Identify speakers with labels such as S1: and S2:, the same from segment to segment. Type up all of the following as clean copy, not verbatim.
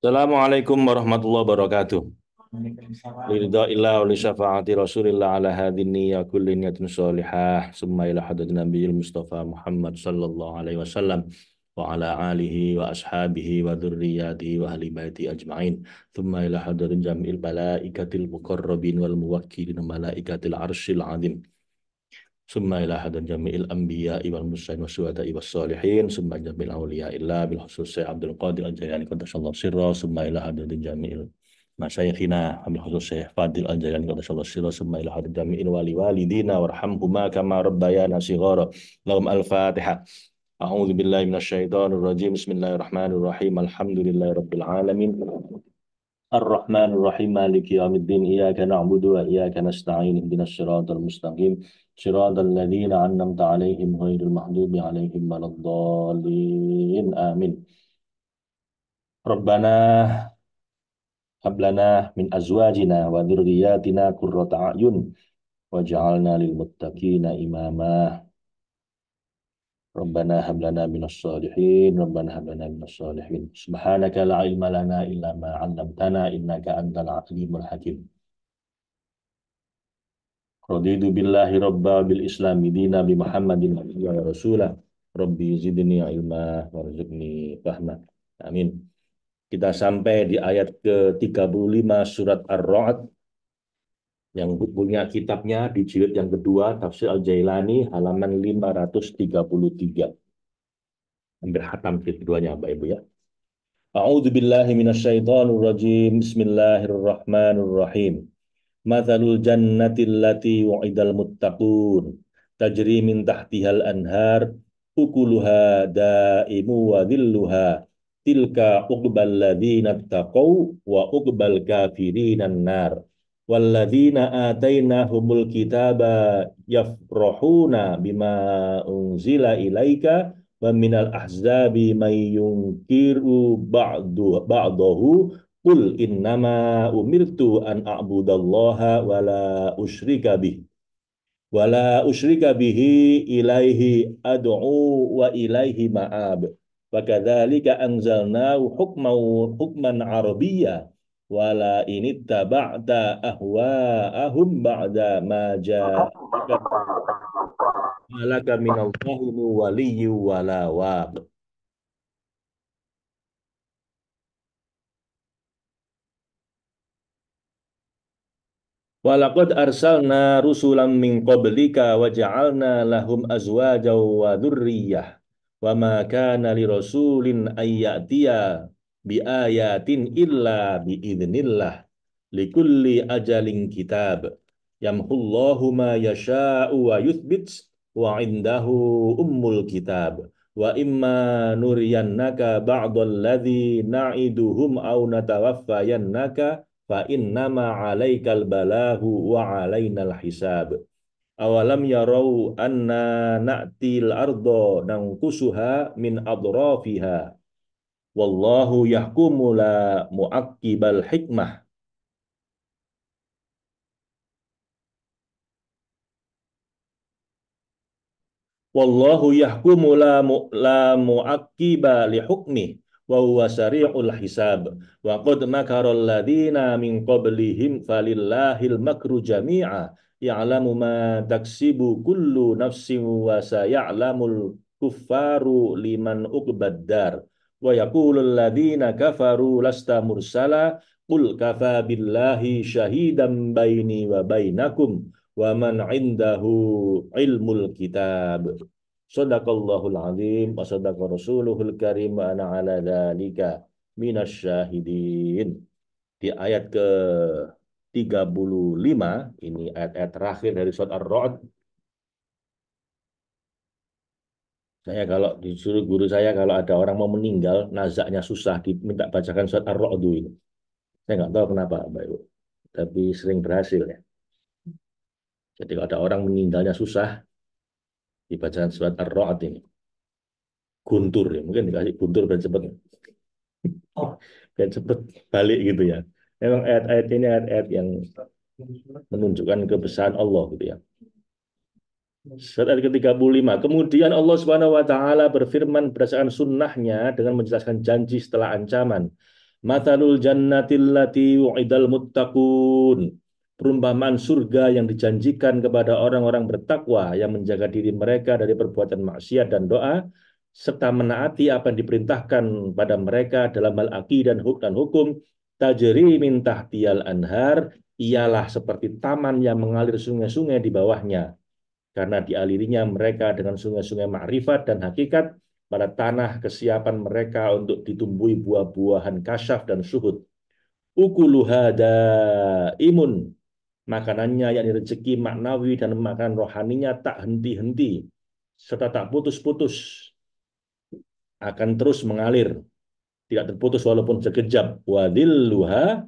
S1: Assalamualaikum warahmatullahi wabarakatuh. Liridha'illah wa li syafa'ati Rasulillah ala hadini ya kulli niyatin sholihah summa ila hadratin Nabiyil Mustafa Muhammad sallallahu alaihi wasallam wa ala alihi wa ashabihi wa dzurriyyatihi wa ahli baiti ajma'in thumma ila hadratin jami'il malaikatil muqarrabin wal muwakkilin malaikatil arsyil azim summa ila hadratin jami'il anbiya'i wal mursalin wasyuhada'i wassalihin summa jami'il awliya'illah bil khusus Syekh Abdul Qadir Al-Jailani qaddasallahu sirra summa ila hadratin jami'il masyayikhina Abil khusus Syekh Fadil Al-Jailani qaddasallahu sirra summa ila hadratin jami'il wali walidina warhamhuma kama rabbayana shighara lahum al-fatihah. A'udzu billahi minasyaitonir rajim. Bismillahirrahmanirrahim. Alhamdulillahi rabbil alamin. الرحمن الرحيم مالك يوم الدين إياك نعبد وإياك نستعين اهدنا الصراط المستقيم صراط الذين أنعمت عليهم غير المغضوب عليهم ولا الضالين آمين ربنا هب لنا من أزواجنا وذرياتنا قرة أعين واجعلنا للمتقين إماما ربنا هب لنا من الصالحين ربنا هب لنا من الصالحين سبحانك لا علم لنا إلا ما علمتنا إنك أنت العليم الحكيم Raditu billahi rabba bil islami dina bi Muhammadin wa rasulah. Rabbi zidni ilma warzuqni fahma. Amin. Kita sampai di ayat ke-35 surat Ar-Ra'd yang punya kitabnya di jilid yang kedua Tafsir Al-Jailani halaman 533. Hampir khatam jilid keduanya Bapak Ibu ya. A'udzu billahi minasyaitonir rajim. Bismillahirrahmanirrahim. Mathalul jannati allati wa'idal muttaqun tajri min tahtihal anhar ukuluha daimu wa dhilluha tilka uqbal ladzina taqaw wa uqbal kafirinan nar walladzina atainahumul kitaba yafrahuna bima unzila ilaika wa minal ahzabi may yunkiru ba'dahu Qul innama umirtu an a'budallaha wala usyrika bihi ilaihi ad'u wa ilaihi ma'ab wa kadzalika anzalnahu hukman arabiyya wala inittaba'ta ahwa'ahum ba'da ma ja'aka malaka minallahi waliyyu wala waq. Walaqad arsalna rusulan min qablika wa ja'alna lahum azwajan wa dzurriyyah wa ma kana li rasulin ay ya'tiya bi ayatin illa bi idznillah likulli ajalin kitab yamhullahu ma yasha'u wa yuthbit wa indahu ummul kitab wa imma nuriyannaka ba'dalladzi na'iduhum aw natawaffayannaka fa innama 'alaikal balahu wa 'alainal hisab. Awalam yarau anna na'til ardo nanqusuha min adrafiha. Wallahu yahkumu la mu'aqqibal hikmah. Wallahu yahkumu la mu'aqqiba li hukmi wa huwa sari'ul hisab wa qad makara alladziina min qablihim falillahil makru jami'a ya'lamu ma taksibu kullu nafsin wa saya'lamul kuffaru liman uqbad dar wa yaqulul ladziina kafaru lasta mursala qul kafa billahi shahidan baini wa bainakum wa man indahu ilmul kitab. Shadaqallahul azim wa sadaqa rasuluhul karim wa ana ala dzalika minasyahidin. Di ayat ke-35 ini ayat-ayat terakhir dari surat Ar-Ra'd. Saya kalau disuruh guru saya kalau ada orang mau meninggal, nazaknya susah diminta bacakan surat Ar-Ra'd ini. Saya nggak tahu kenapa, Bapak Ibu. Tapi sering berhasil ya. Jadi kalau ada orang meninggalnya susah, dibacakan surat Ar-Ra'd ini. Guntur ya, mungkin dikasih guntur biar cepet, biar cepet balik gitu ya. Memang ayat-ayat ini ayat-ayat yang menunjukkan kebesaran Allah gitu ya. Surat ayat ke-35. Kemudian Allah Subhanahu wa taala berfirman berdasarkan sunnahnya dengan menjelaskan janji setelah ancaman. Mathalul jannatil lati wu'idal muttaqun. Perumpamaan surga yang dijanjikan kepada orang-orang bertakwa yang menjaga diri mereka dari perbuatan maksiat dan doa serta menaati apa yang diperintahkan pada mereka dalam hal akidah dan hukum. Tajri min tahtiyal anhar, ialah seperti taman yang mengalir sungai-sungai di bawahnya karena dialirinya mereka dengan sungai-sungai ma'rifat dan hakikat pada tanah kesiapan mereka untuk ditumbuhi buah-buahan kasyaf dan syuhud. Ukuluha daimun, makanannya yakni rezeki maknawi dan makanan rohaninya tak henti-henti serta tak putus-putus, akan terus mengalir, tidak terputus walaupun sekejap. Wadilluha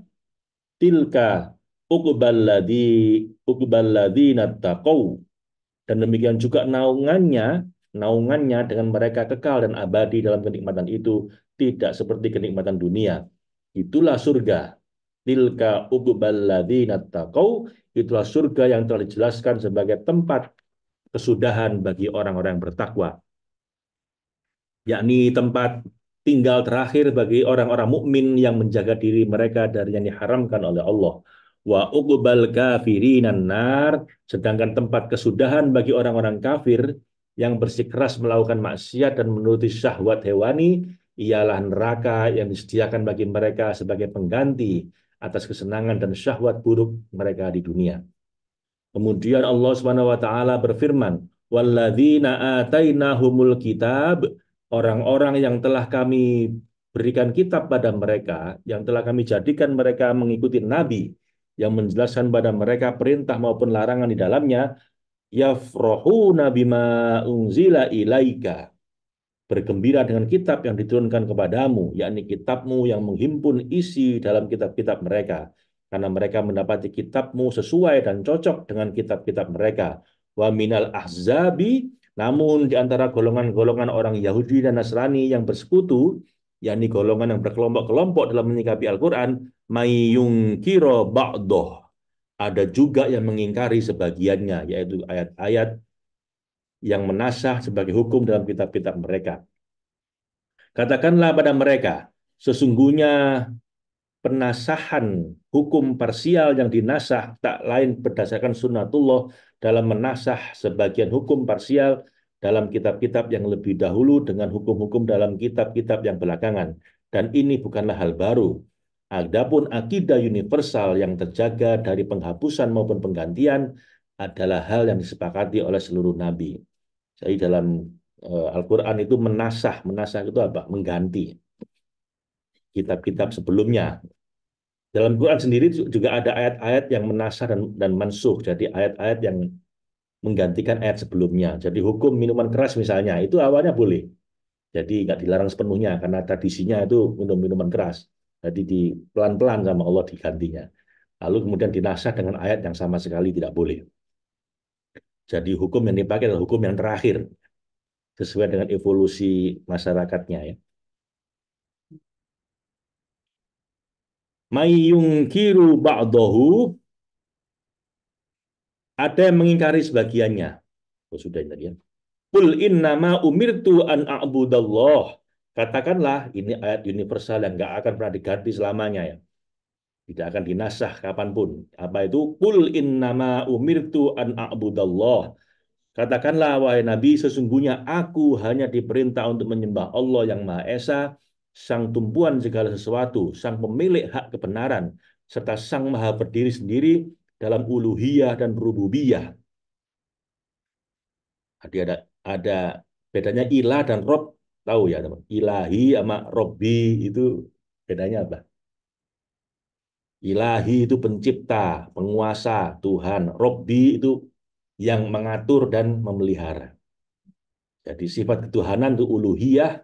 S1: tilka uqballadzina taqau, dan demikian juga naungannya dengan mereka kekal dan abadi dalam kenikmatan itu, tidak seperti kenikmatan dunia. Itulah surga. Tilka uqbal ladzina taqau, itulah surga yang telah dijelaskan sebagai tempat kesudahan bagi orang-orang yang bertakwa, yakni tempat tinggal terakhir bagi orang-orang mukmin yang menjaga diri mereka dari yang diharamkan oleh Allah. Wa uqbal kafirinan nar, sedangkan tempat kesudahan bagi orang-orang kafir yang bersikeras melakukan maksiat dan menuruti syahwat hewani ialah neraka yang disediakan bagi mereka sebagai pengganti atas kesenangan dan syahwat buruk mereka di dunia. Kemudian Allah Subhanahu wa taala berfirman, "Walladzina atainahumul kitab", orang-orang yang telah kami berikan kitab pada mereka, yang telah kami jadikan mereka mengikuti nabi yang menjelaskan pada mereka perintah maupun larangan di dalamnya, yafrahuna bima unzila ilaika, bergembira dengan kitab yang diturunkan kepadamu, yakni kitabmu yang menghimpun isi dalam kitab-kitab mereka, karena mereka mendapati kitabmu sesuai dan cocok dengan kitab-kitab mereka. Wa minal ahzabi, namun di antara golongan-golongan orang Yahudi dan Nasrani yang bersekutu, yakni golongan yang berkelompok-kelompok dalam menyikapi Al-Quran, mayyungkiro ba'doh, ada juga yang mengingkari sebagiannya, yaitu ayat-ayat yang menasah sebagai hukum dalam kitab-kitab mereka. Katakanlah pada mereka, sesungguhnya penasahan hukum parsial yang dinasah tak lain berdasarkan sunnatullah dalam menasah sebagian hukum parsial dalam kitab-kitab yang lebih dahulu dengan hukum-hukum dalam kitab-kitab yang belakangan. Dan ini bukanlah hal baru. Adapun akidah universal yang terjaga dari penghapusan maupun penggantian adalah hal yang disepakati oleh seluruh nabi. Jadi dalam Al-Quran itu menasah itu apa? Mengganti kitab-kitab sebelumnya. Dalam Quran sendiri juga ada ayat-ayat yang menasah dan mansuh, jadi ayat-ayat yang menggantikan ayat sebelumnya. Jadi hukum minuman keras misalnya, itu awalnya boleh. Jadi nggak dilarang sepenuhnya, karena tradisinya itu minum minuman keras. Jadi di pelan-pelan sama Allah digantinya. Lalu kemudian dinasah dengan ayat yang sama sekali tidak boleh. Jadi hukum yang dipakai adalah hukum yang terakhir, sesuai dengan evolusi masyarakatnya ya. Mayyungkiru ba'dahu, ada yang mengingkari sebagiannya. Oh, sudah tadi ya. Qul innama umirtu an a'budallah. Katakanlah, ini ayat universal yang nggak akan pernah diganti selamanya ya. Tidak akan dinasah kapanpun. Apa itu? Qul innama umirtu an a'budallah. Katakanlah, wahai Nabi, sesungguhnya aku hanya diperintah untuk menyembah Allah yang Maha Esa, Sang Tumpuan segala sesuatu, Sang Pemilik hak kebenaran, serta Sang Maha berdiri sendiri dalam uluhiyah dan rububiyah. Jadi ada bedanya ilah dan rob, tahu ya teman? Ilahi sama robbi itu bedanya apa? Ilahi itu pencipta, penguasa, Tuhan. Robbi itu yang mengatur dan memelihara. Jadi sifat ketuhanan itu uluhiyah,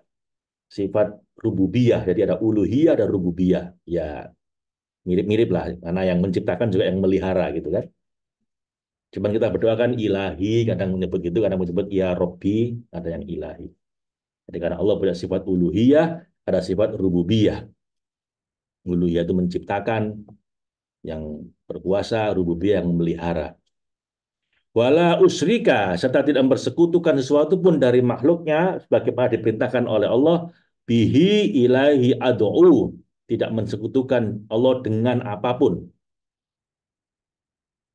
S1: sifat rububiyah. Jadi ada uluhiyah dan rububiyah. Ya mirip-mirip lah, karena yang menciptakan juga yang melihara gitu kan. Cuman kita berdoa kan ilahi, kadang menyebut gitu, kadang menyebut ya Robbi, ada yang ilahi. Jadi karena Allah punya sifat uluhiyah, ada sifat rububiyah. Uluhiyah itu menciptakan, yang berkuasa, rububiyah yang memelihara. Wala usrika, serta tidak mempersekutukan sesuatu pun dari makhluknya sebagaimana diperintahkan oleh Allah, bihi ilahi ad'u, tidak mensekutukan Allah dengan apapun.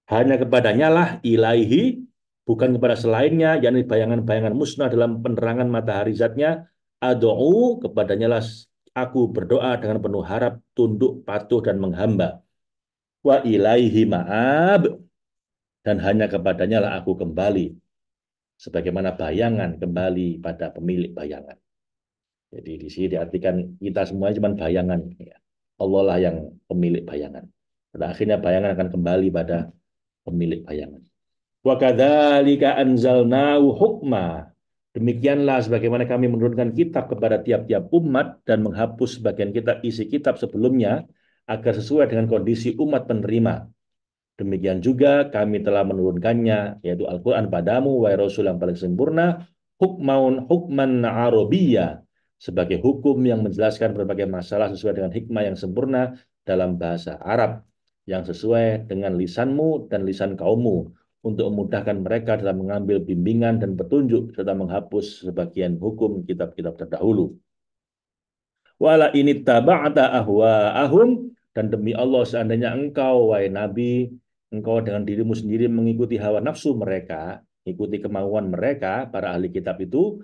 S1: Hanya kepadanya lah ilaihi, bukan kepada selainnya, yakni bayangan-bayangan musnah dalam penerangan matahari zatnya, ad'u, kepadanya lah aku berdoa dengan penuh harap, tunduk, patuh, dan menghamba. Wa ilaihi ma'ab, dan hanya kepadanya lah aku kembali, sebagaimana bayangan kembali pada pemilik bayangan. Jadi di sini diartikan kita semuanya cuma bayangan. Ya. Allah lah yang pemilik bayangan. Pada akhirnya bayangan akan kembali pada pemilik bayangan. Wa kadzalika anzalnahu hukma. Demikianlah sebagaimana kami menurunkan kitab kepada tiap-tiap umat dan menghapus sebagian kitab isi kitab sebelumnya agar sesuai dengan kondisi umat penerima. Demikian juga kami telah menurunkannya, yaitu Al-Quran padamu, wahai Rasul yang paling sempurna, hukman Arabiyyah, sebagai hukum yang menjelaskan berbagai masalah sesuai dengan hikmah yang sempurna dalam bahasa Arab, yang sesuai dengan lisanmu dan lisan kaummu, untuk memudahkan mereka dalam mengambil bimbingan dan petunjuk, serta menghapus sebagian hukum kitab-kitab terdahulu. Wala ini taba'ata ahwa'ahum, dan demi Allah seandainya engkau wahai Nabi, engkau dengan dirimu sendiri mengikuti hawa nafsu mereka, ikuti kemauan mereka para ahli kitab itu,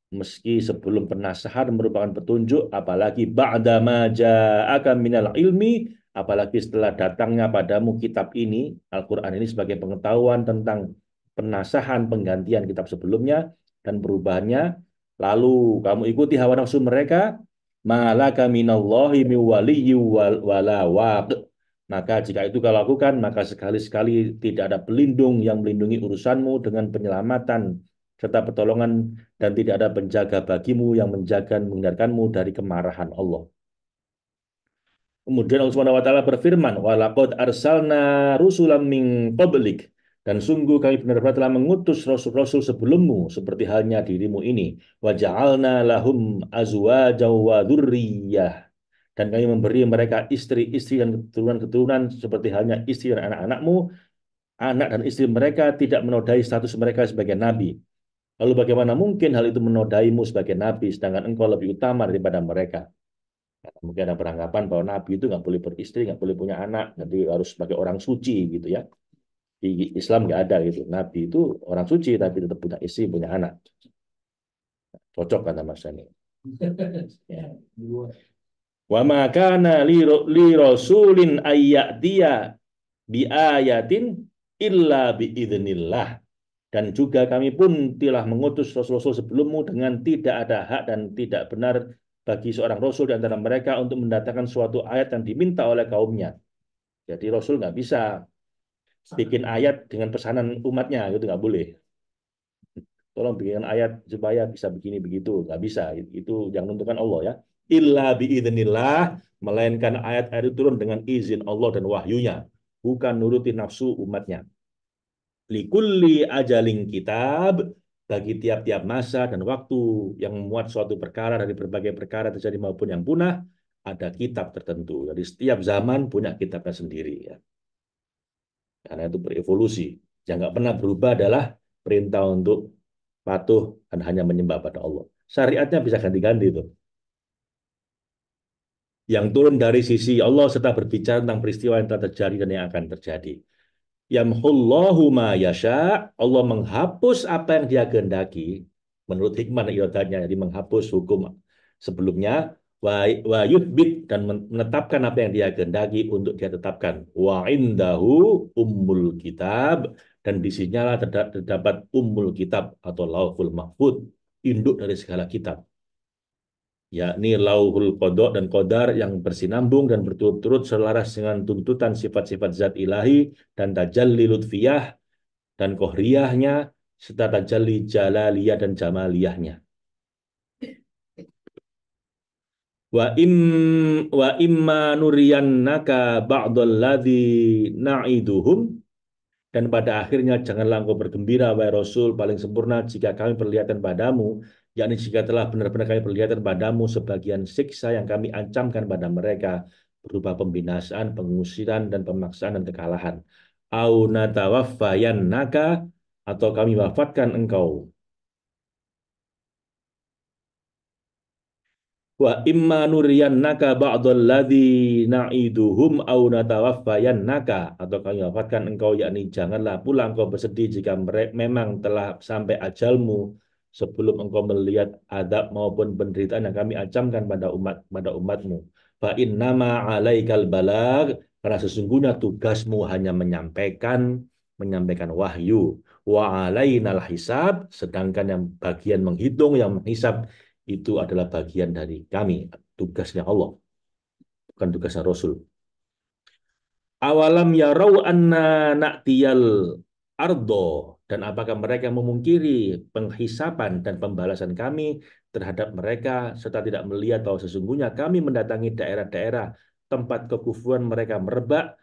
S1: meski sebelum penasehat merupakan petunjuk, apalagi ba'da ma ja'aka minal ilmi, apalagi setelah datangnya padamu kitab ini, Al-Qur'an ini sebagai pengetahuan tentang penasahan penggantian kitab sebelumnya dan perubahannya, lalu kamu ikuti hawa nafsu mereka, malaka minallahi min waliyyi wala waq. Maka jika itu kau lakukan, maka sekali-sekali tidak ada pelindung yang melindungi urusanmu dengan penyelamatan serta pertolongan, dan tidak ada penjaga bagimu yang menjaga menghindarkanmu dari kemarahan Allah. Kemudian Allah Subhanahu wa taala berfirman, "Walaqad arsalna rusulam min qablik." Dan sungguh kami benar-benar telah mengutus rasul-rasul sebelummu seperti halnya dirimu ini. Wa ja'alna lahum azwajan wa dzurriyyah. Dan kami memberi mereka istri-istri dan keturunan-keturunan seperti halnya istri dan anak-anakmu. Anak dan istri mereka tidak menodai status mereka sebagai nabi. Lalu bagaimana mungkin hal itu menodaimu sebagai nabi, sedangkan engkau lebih utama daripada mereka? Mungkin ada beranggapan bahwa nabi itu nggak boleh beristri, nggak boleh punya anak, nanti harus sebagai orang suci gitu ya. Di Islam nggak ada gitu. Nabi itu orang suci tapi tetap punya istri, punya anak. Cocok kata Mas Dani. Ya. Wa ma kana li rasulin ayyatiya bi ayatin illa bi idznillah. Dan juga kami pun telah mengutus rasul-rasul sebelummu dengan tidak ada hak dan tidak benar bagi seorang rasul di antara mereka untuk mendatangkan suatu ayat yang diminta oleh kaumnya. Jadi rasul nggak bisa bikin ayat dengan pesanan umatnya, itu nggak boleh. Tolong bikin ayat supaya bisa begini begitu, nggak bisa. Itu yang menentukan Allah ya. Illa biidznillah, melainkan ayat-ayat itu turun dengan izin Allah dan wahyunya, bukan nuruti nafsu umatnya. Likulli ajalin kitab, bagi tiap-tiap masa dan waktu yang memuat suatu perkara dari berbagai perkara terjadi maupun yang punah, ada kitab tertentu. Jadi setiap zaman punya kitabnya sendiri ya. Karena itu berevolusi. Yang nggak pernah berubah adalah perintah untuk patuh dan hanya menyembah pada Allah. Syariatnya bisa ganti-ganti itu. Yang turun dari sisi Allah serta berbicara tentang peristiwa yang telah terjadi dan yang akan terjadi. Yamhullahu ma yasha, Allah menghapus apa yang dia kehendaki menurut hikmah dan iradatnya, jadi menghapus hukum sebelumnya, wa yuthbit, dan menetapkan apa yang dia kehendaki untuk dia tetapkan. Wa indahu ummul kitab, dan di sinilah terdapat ummul kitab atau lauhul mahfud, induk dari segala kitab, yakni lauhul qadar dan qadar yang bersinambung dan berturut-turut selaras dengan tuntutan sifat-sifat zat ilahi dan tajalli lutfiyah dan kohriyahnya serta tajalli jalaliyah dan jamaliyahnya. Wa wa imma nuriyannaka ba'dalladzi na'iduhum, dan pada akhirnya janganlah engkau bergembira wahai Rasul paling sempurna jika kami perlihatkan padamu, yakni jika telah benar-benar kami perlihatkan padamu sebagian siksa yang kami ancamkan pada mereka berupa pembinasaan, pengusiran dan pemaksaan dan kekalahan. Au natawaffayannaka, atau kami wafatkan engkau. Wa imma nuriyannaka ba'dal ladzi na'iduhum au natawaffayannaka, atau kami wafatkan engkau, yakni janganlah pula engkau bersedih jika mereka memang telah sampai ajalmu sebelum engkau melihat adab maupun penderitaan yang kami acamkan pada umatmu. Fa innama alaikal balag, karena sesungguhnya tugasmu hanya menyampaikan wahyu. Wa alainal hisab, sedangkan yang bagian menghitung, yang menghisab itu adalah bagian dari kami, tugasnya Allah, bukan tugasnya Rasul. Awalam yarau anna na'tiyal ardo, dan apakah mereka memungkiri penghisapan dan pembalasan kami terhadap mereka, serta tidak melihat bahwa sesungguhnya kami mendatangi daerah-daerah tempat kekufuran mereka merebak,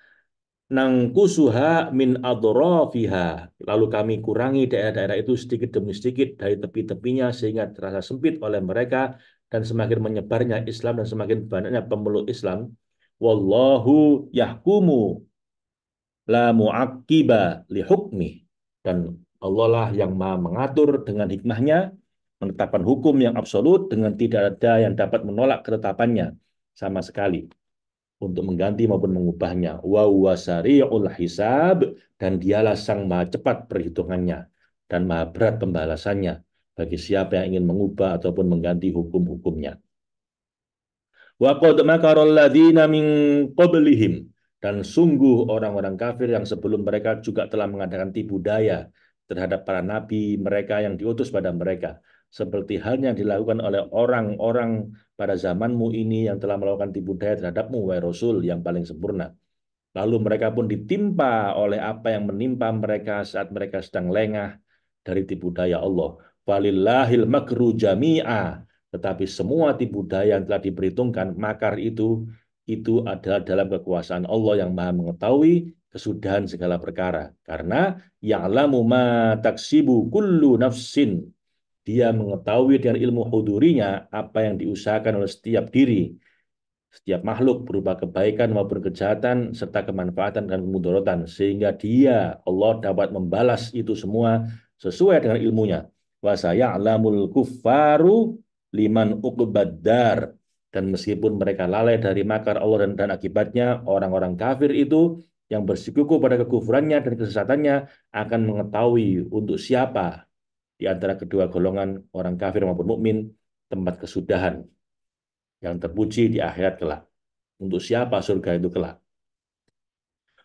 S1: nangkusuha min adrofiha, lalu kami kurangi daerah-daerah itu sedikit demi sedikit dari tepi-tepinya sehingga terasa sempit oleh mereka, dan semakin menyebarnya Islam dan semakin banyaknya pemeluk Islam. Wallahu yahkumu la mu'aqqiba li hukmi, dan Allah lah yang maha mengatur dengan hikmahnya, menetapkan hukum yang absolut dengan tidak ada yang dapat menolak ketetapannya sama sekali untuk mengganti maupun mengubahnya. Wa wasari'ul hisab, dan dialah sang maha cepat perhitungannya dan maha berat pembalasannya bagi siapa yang ingin mengubah ataupun mengganti hukum-hukumnya. Wa qad makaral ladzina min qablihim, dan sungguh orang-orang kafir yang sebelum mereka juga telah mengadakan tipu daya terhadap para nabi mereka yang diutus pada mereka, seperti halnya yang dilakukan oleh orang-orang pada zamanmu ini yang telah melakukan tipu daya terhadapmu, wahai Rasul, yang paling sempurna. Lalu mereka pun ditimpa oleh apa yang menimpa mereka saat mereka sedang lengah dari tipu daya Allah. Walillahil makru jami'a. Tetapi semua tipu daya yang telah diperhitungkan, makar itu adalah dalam kekuasaan Allah yang maha mengetahui kesudahan segala perkara. Karena ya'lamu ma taksibu kullu nafsin. Dia mengetahui dengan ilmu hudurinya apa yang diusahakan oleh setiap diri, setiap makhluk, berupa kebaikan maupun kejahatan, serta kemanfaatan dan kemudaratan, sehingga dia, Allah, dapat membalas itu semua sesuai dengan ilmunya. Wa saya'lamul kuffaru liman uqbaddar, dan meskipun mereka lalai dari makar Allah dan akibatnya, orang-orang kafir itu yang bersikuku pada kekufurannya dan kesesatannya akan mengetahui untuk siapa di antara kedua golongan orang kafir maupun mukmin tempat kesudahan yang terpuji di akhirat kelak. Untuk siapa surga itu kelak.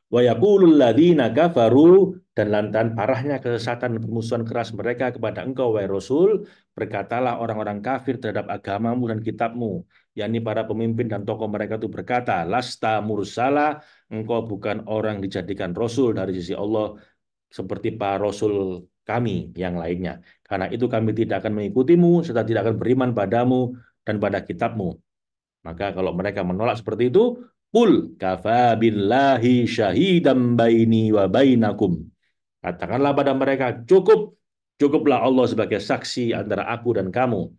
S1: Wa yaqulul ladzina kafaru, dan lantaran parahnya kesesatan dan permusuhan keras mereka kepada engkau, wahai Rasul, berkatalah orang-orang kafir terhadap agamamu dan kitabmu, yakni para pemimpin dan tokoh mereka itu berkata, lasta mursala, engkau bukan orang dijadikan Rasul dari sisi Allah seperti para Rasul kami yang lainnya. Karena itu kami tidak akan mengikutimu, serta tidak akan beriman padamu dan pada kitabmu. Maka kalau mereka menolak seperti itu, qul kafa billahi syahidam baini wa bainakum. Katakanlah pada mereka, cukuplah Allah sebagai saksi antara aku dan kamu.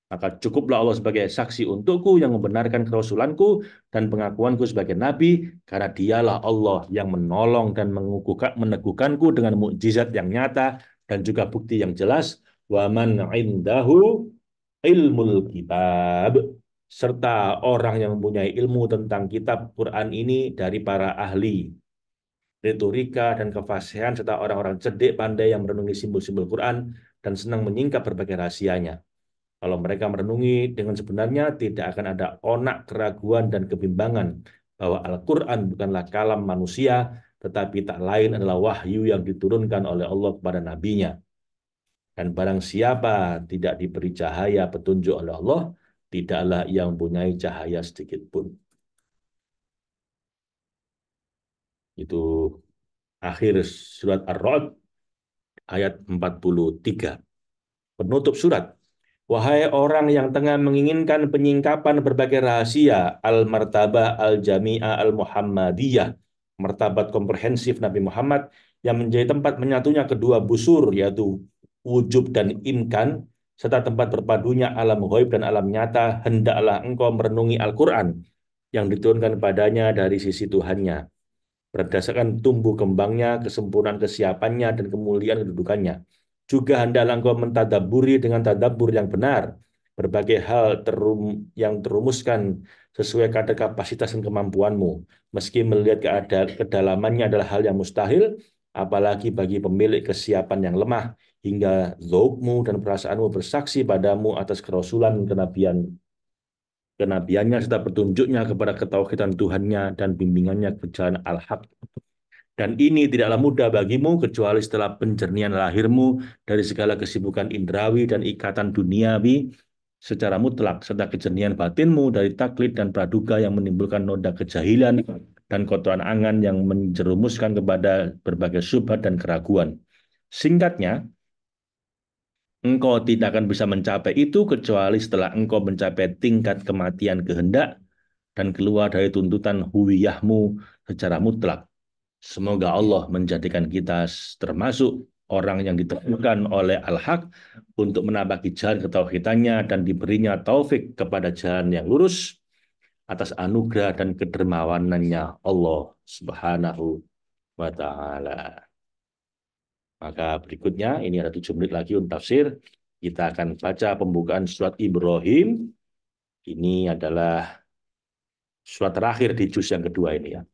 S1: Maka cukuplah Allah sebagai saksi untukku yang membenarkan kerasulanku dan pengakuanku sebagai nabi, karena dialah Allah yang menolong dan meneguhkanku dengan mukjizat yang nyata dan juga bukti yang jelas. Wa man indahu ilmul kitab, serta orang yang mempunyai ilmu tentang kitab Quran ini dari para ahli retorika dan kefasihan, serta orang-orang cerdik pandai yang merenungi simbol-simbol Quran dan senang menyingkap berbagai rahasianya. Kalau mereka merenungi dengan sebenarnya, tidak akan ada onak, keraguan, dan kebimbangan bahwa Al-Quran bukanlah kalam manusia, tetapi tak lain adalah wahyu yang diturunkan oleh Allah kepada nabinya. Dan barang siapa tidak diberi cahaya petunjuk oleh Allah, tidaklah ia mempunyai cahaya sedikit pun. Itu akhir surat Ar-Ra'd ayat 43. Penutup surat. Wahai orang yang tengah menginginkan penyingkapan berbagai rahasia, al-martabah al-jami'ah al-muhammadiyah, martabat komprehensif Nabi Muhammad yang menjadi tempat menyatunya kedua busur, yaitu wujud dan imkan, serta tempat berpadunya alam ghaib dan alam nyata, hendaklah engkau merenungi Al-Quran yang diturunkan padanya dari sisi Tuhannya, berdasarkan tumbuh kembangnya, kesempurnaan kesiapannya, dan kemuliaan kedudukannya. Juga hendaklah engkau mentadaburi dengan tadabbur yang benar, berbagai hal yang terumuskan sesuai kadar kapasitas dan kemampuanmu. Meski melihat kedalamannya adalah hal yang mustahil, apalagi bagi pemilik kesiapan yang lemah, hingga zaukmu dan perasaanmu bersaksi padamu atas kerasulan kenabiannya serta petunjuknya kepada ketauhidan Tuhannya dan bimbingannya ke jalan al-haq. Dan ini tidaklah mudah bagimu kecuali setelah penjernihan lahirmu dari segala kesibukan indrawi dan ikatan duniawi secara mutlak, serta kejernihan batinmu dari taklid dan praduga yang menimbulkan noda kejahilan dan kotoran angan yang menjerumuskan kepada berbagai syubhat dan keraguan. Singkatnya, engkau tidak akan bisa mencapai itu kecuali setelah engkau mencapai tingkat kematian kehendak dan keluar dari tuntutan huwiyahmu secara mutlak. Semoga Allah menjadikan kita termasuk orang yang ditemukan oleh Al-Haq untuk menapaki jalan ketauhidannya dan diberinya taufik kepada jalan yang lurus atas anugerah dan kedermawanannya Allah Subhanahu wa Ta'ala. Maka berikutnya, ini ada 7 menit lagi untuk tafsir. Kita akan baca pembukaan surat Ibrahim. Ini adalah surat terakhir di juz yang kedua ini ya.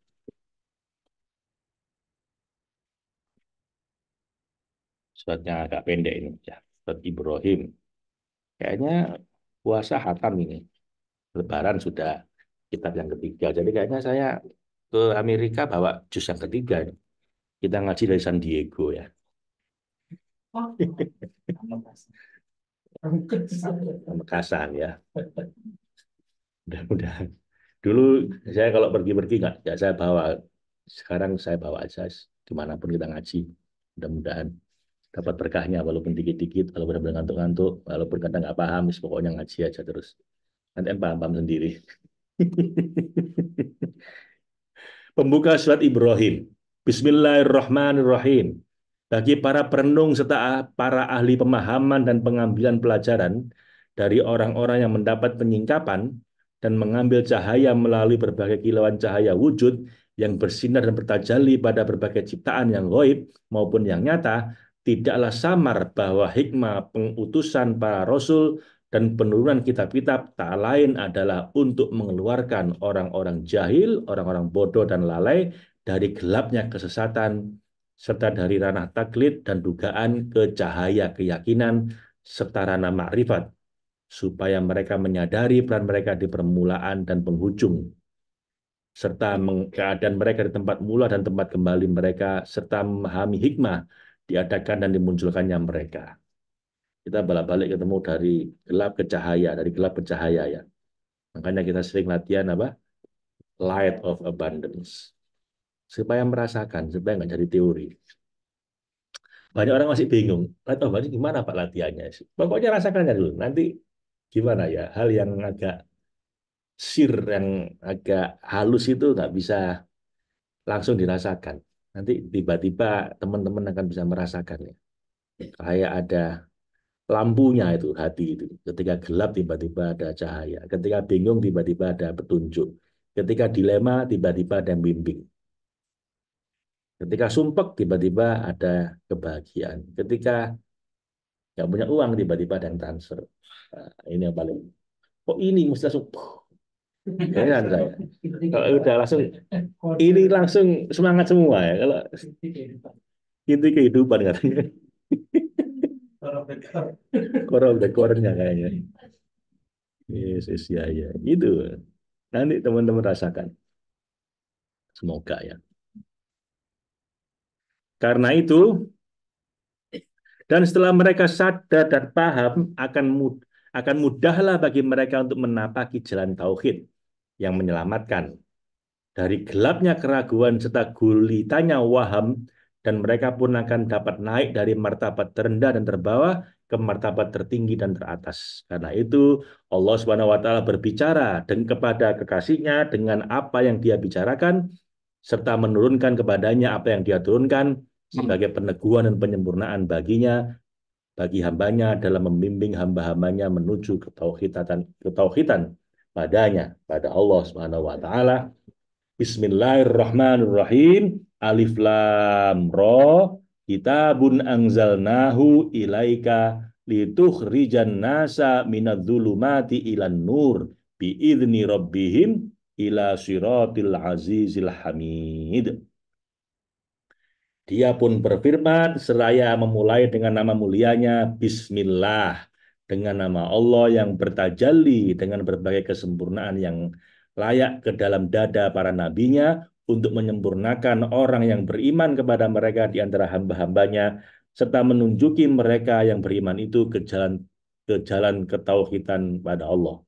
S1: Suratnya agak pendek ini ya. Surat Ibrahim. Kayaknya puasa hatam ini. Lebaran sudah kitab yang ketiga. Jadi kayaknya saya ke Amerika bawa juz yang ketiga. Kita ngaji dari San Diego ya. Makassar ya. Mudah-mudahan. Dulu saya kalau pergi-pergi nggak saya bawa. Sekarang saya bawa aja dimanapun kita ngaji. Mudah-mudahan dapat berkahnya walaupun dikit-dikit, walaupun benar-benar ngantuk-ngantuk, walaupun kadang nggak paham, pokoknya ngaji aja terus. Nanti paham-paham sendiri. Pembuka surat Ibrahim. Bismillahirrahmanirrahim. Bagi para perenung serta para ahli pemahaman dan pengambilan pelajaran dari orang-orang yang mendapat penyingkapan dan mengambil cahaya melalui berbagai kilauan cahaya wujud yang bersinar dan bertajalli pada berbagai ciptaan yang gaib maupun yang nyata, tidaklah samar bahwa hikmah pengutusan para rasul dan penurunan kitab-kitab tak lain adalah untuk mengeluarkan orang-orang jahil, orang-orang bodoh dan lalai dari gelapnya kesesatan, serta dari ranah taklid dan dugaan ke cahaya keyakinan, serta ranah makrifat, supaya mereka menyadari peran mereka di permulaan dan penghujung, serta keadaan mereka di tempat mula dan tempat kembali mereka, serta memahami hikmah diadakan dan dimunculkannya mereka. Kita bolak-balik ketemu dari gelap ke cahaya, dari gelap ke cahaya ya. Makanya kita sering latihan apa? Light of abundance. Supaya merasakan, supaya nggak jadi teori. Banyak orang masih bingung, light of abundance gimana Pak latihannya? Pokoknya rasakan aja dulu. Nanti gimana ya, hal yang agak yang agak halus itu nggak bisa langsung dirasakan. Nanti tiba-tiba teman-teman akan bisa merasakan ya. Kayak ada lampunya itu hati itu. Ketika gelap tiba-tiba ada cahaya. Ketika bingung tiba-tiba ada petunjuk. Ketika dilema tiba-tiba ada yang bimbing. Ketika sumpek tiba-tiba ada kebahagiaan. Ketika nggak punya uang tiba-tiba ada yang transfer. Nah, ini yang paling. Kok ini mesti langsung. Kayaknya saya. Kalau udah langsung ini langsung semangat semua ya. Kalau inti kehidupan katanya. Korong dekornya kayaknya. Yesus ya ya. Itu. Nanti teman-teman rasakan. Semoga ya. Karena itu, dan setelah mereka sadar dan paham, akan mudahlah bagi mereka untuk menapaki jalan tauhid yang menyelamatkan dari gelapnya keraguan serta gulitanya waham, dan mereka pun akan dapat naik dari martabat terendah dan terbawah ke martabat tertinggi dan teratas. Karena itu Allah Subhanahu wa taala berbicara kepada kekasihnya dengan apa yang dia bicarakan, serta menurunkan kepadanya apa yang dia turunkan sebagai peneguhan dan penyempurnaan baginya, bagi hambanya dalam membimbing hamba-hambanya menuju ketauhidan padanya, pada Allah Subhanahu wa taala. Bismillahirrahmanirrahim. Alif lam ra, kitabun anzalnahu ilaika litukhrijan nasa minadz-dzulumati ilan nur biidzni rabbihim ila siratil azizil hamid. Dia pun berfirman seraya memulai dengan nama mulianya Bismillah, dengan nama Allah yang bertajalli dengan berbagai kesempurnaan yang layak ke dalam dada para nabinya untuk menyempurnakan orang yang beriman kepada mereka di antara hamba-hambanya serta menunjuki mereka yang beriman itu ke jalan ketauhidan pada Allah.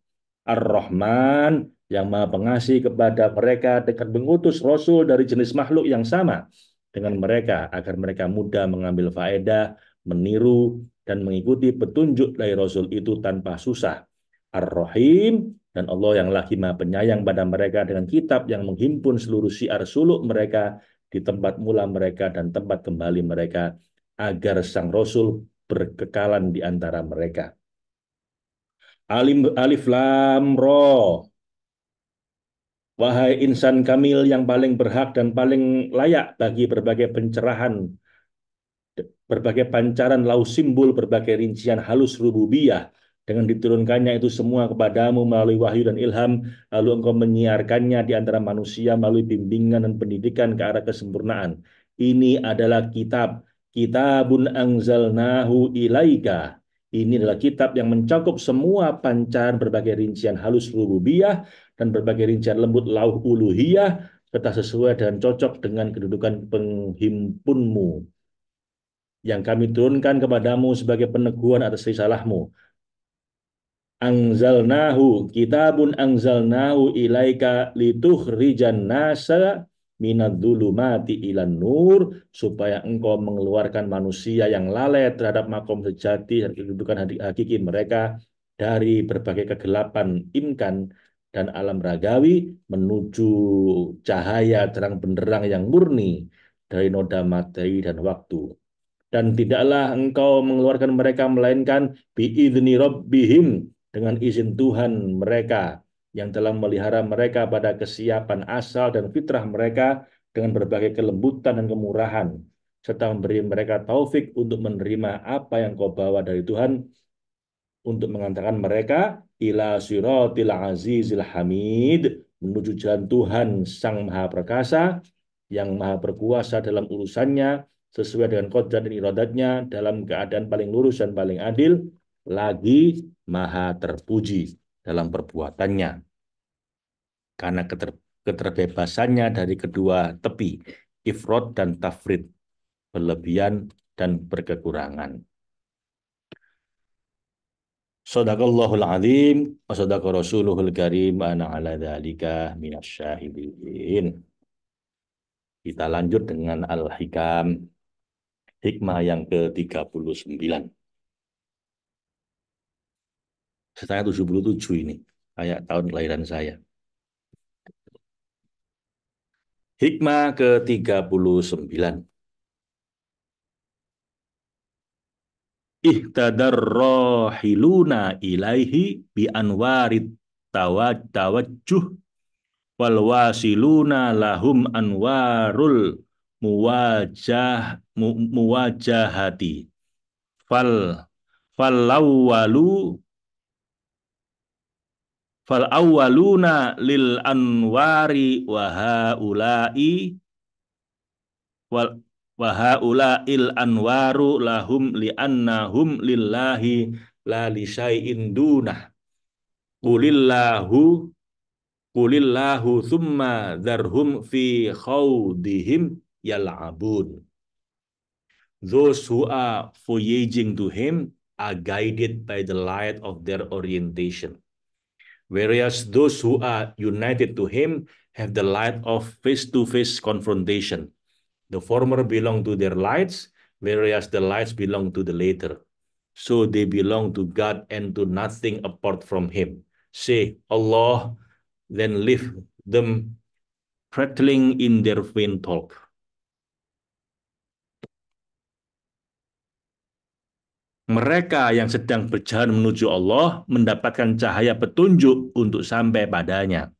S1: Ar-Rahman yang Maha Pengasih kepada mereka dengan mengutus Rasul dari jenis makhluk yang sama dengan mereka agar mereka mudah mengambil faedah, meniru, dan mengikuti petunjuk dari Rasul itu tanpa susah. Ar-Rahim dan Allah yang lagi Maha Penyayang pada mereka dengan kitab yang menghimpun seluruh syiar suluk mereka di tempat mula mereka dan tempat kembali mereka agar sang Rasul berkekalan di antara mereka. Alif Lam Ro. Wahai insan kamil yang paling berhak dan paling layak bagi berbagai pancaran lau simbol, berbagai rincian halus rububiyah, dengan diturunkannya itu semua kepadamu melalui wahyu dan ilham, lalu engkau menyiarkannya di antara manusia melalui bimbingan dan pendidikan ke arah kesempurnaan. Ini adalah kitabun anzalnahu ilaika. Ini adalah kitab yang mencakup semua pancaran berbagai rincian halus rububiyah dan berbagai rincian lembut lauh uluhiyah, serta sesuai dan cocok dengan kedudukan penghimpunmu yang kami turunkan kepadamu sebagai peneguhan atas risalahmu. Kitabun anzalnahu ilaika litukhrijan nasa minadz-dzulumati ilan nur, supaya engkau mengeluarkan manusia yang lalai terhadap makom sejati dan kedudukan hakiki mereka dari berbagai kegelapan imkan dan alam ragawi menuju cahaya terang benderang yang murni dari noda materi dan waktu. Dan tidaklah engkau mengeluarkan mereka melainkan biidzni rabbihim, dengan izin Tuhan mereka yang telah melihara mereka pada kesiapan asal dan fitrah mereka dengan berbagai kelembutan dan kemurahan, serta memberi mereka taufik untuk menerima apa yang kau bawa dari Tuhan untuk mengantarkan mereka ila siratil azizil hamid, menuju jalan Tuhan Sang Maha Perkasa yang Maha Berkuasa dalam urusannya sesuai dengan kodrat dan iradatnya dalam keadaan paling lurus dan paling adil, lagi Maha terpuji dalam perbuatannya karena keterbebasannya dari kedua tepi, ifrod dan tafrid, berlebihan dan berkekurangan. Shadaqallahul azim wa sadaqa rasuluhul karim ana ala dzalika minasyahidin. Kita lanjut dengan Al-Hikam, hikmah yang ke-39. Saya 77 ini, kayak tahun kelahiran saya. Hikmah ke-39. Ihtadar rohiluna ilaihi bi anwarit tawajjuh wal wasiluna lahum anwarul muwajahati fal falawwalu fal awwaluna lil anwari wa haula'i wal wa haula'il anwaru lahum li'annahum lillahi la li syai'in dunah qulillahu qulillahu thumma dharhum fi khawdihim yal'abun. Those who are voyaging to him are guided by the light of their orientation, whereas those who are united to him have the light of face-to-face confrontation. The former belong to their lights, whereas the lights belong to the latter. So they belong to God and to nothing apart from him. Say Allah, then leave them prattling in their vain talk. Mereka yang sedang berjalan menuju Allah mendapatkan cahaya petunjuk untuk sampai padanya.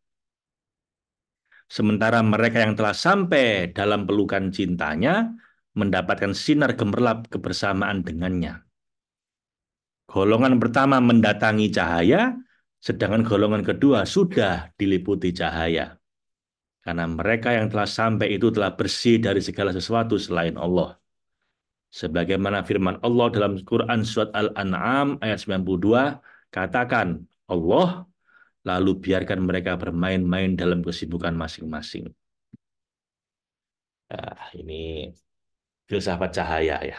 S1: Sementara mereka yang telah sampai dalam pelukan cintanya mendapatkan sinar gemerlap kebersamaan dengannya. Golongan pertama mendatangi cahaya, sedangkan golongan kedua sudah diliputi cahaya. Karena mereka yang telah sampai itu telah bersih dari segala sesuatu selain Allah. Sebagaimana firman Allah dalam Quran surat Al-An'am ayat 92, katakan Allah, lalu biarkan mereka bermain-main dalam kesibukan masing-masing. Nah, ini filsafat cahaya ya.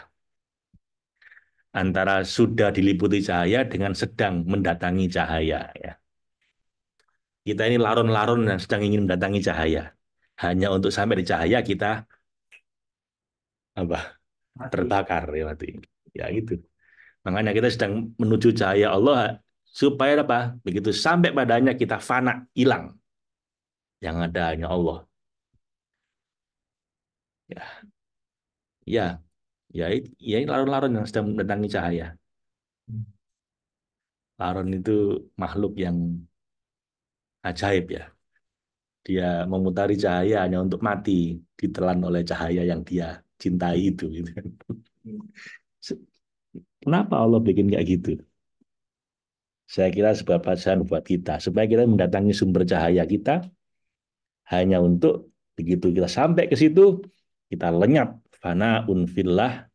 S1: Antara sudah diliputi cahaya dengan sedang mendatangi cahaya ya. Kita ini larun-larun yang sedang ingin mendatangi cahaya. Hanya untuk sampai di cahaya kita apa? Terbakar ya mati. Ya gitu. Makanya kita sedang menuju cahaya Allah supaya apa? Begitu sampai padanya kita fana, hilang. Yang ada hanya Allah. Ya, ya, ya, ya ini larun-larun yang sedang mendatangi cahaya. Larun itu makhluk yang ajaib ya. Dia memutari cahaya hanya untuk mati, ditelan oleh cahaya yang dia cintai itu. Gitu. Kenapa Allah bikin kayak gitu? Saya kira sebuah pelajaran buat kita, supaya kita mendatangi sumber cahaya kita hanya untuk begitu kita sampai ke situ, kita lenyap fana unfillah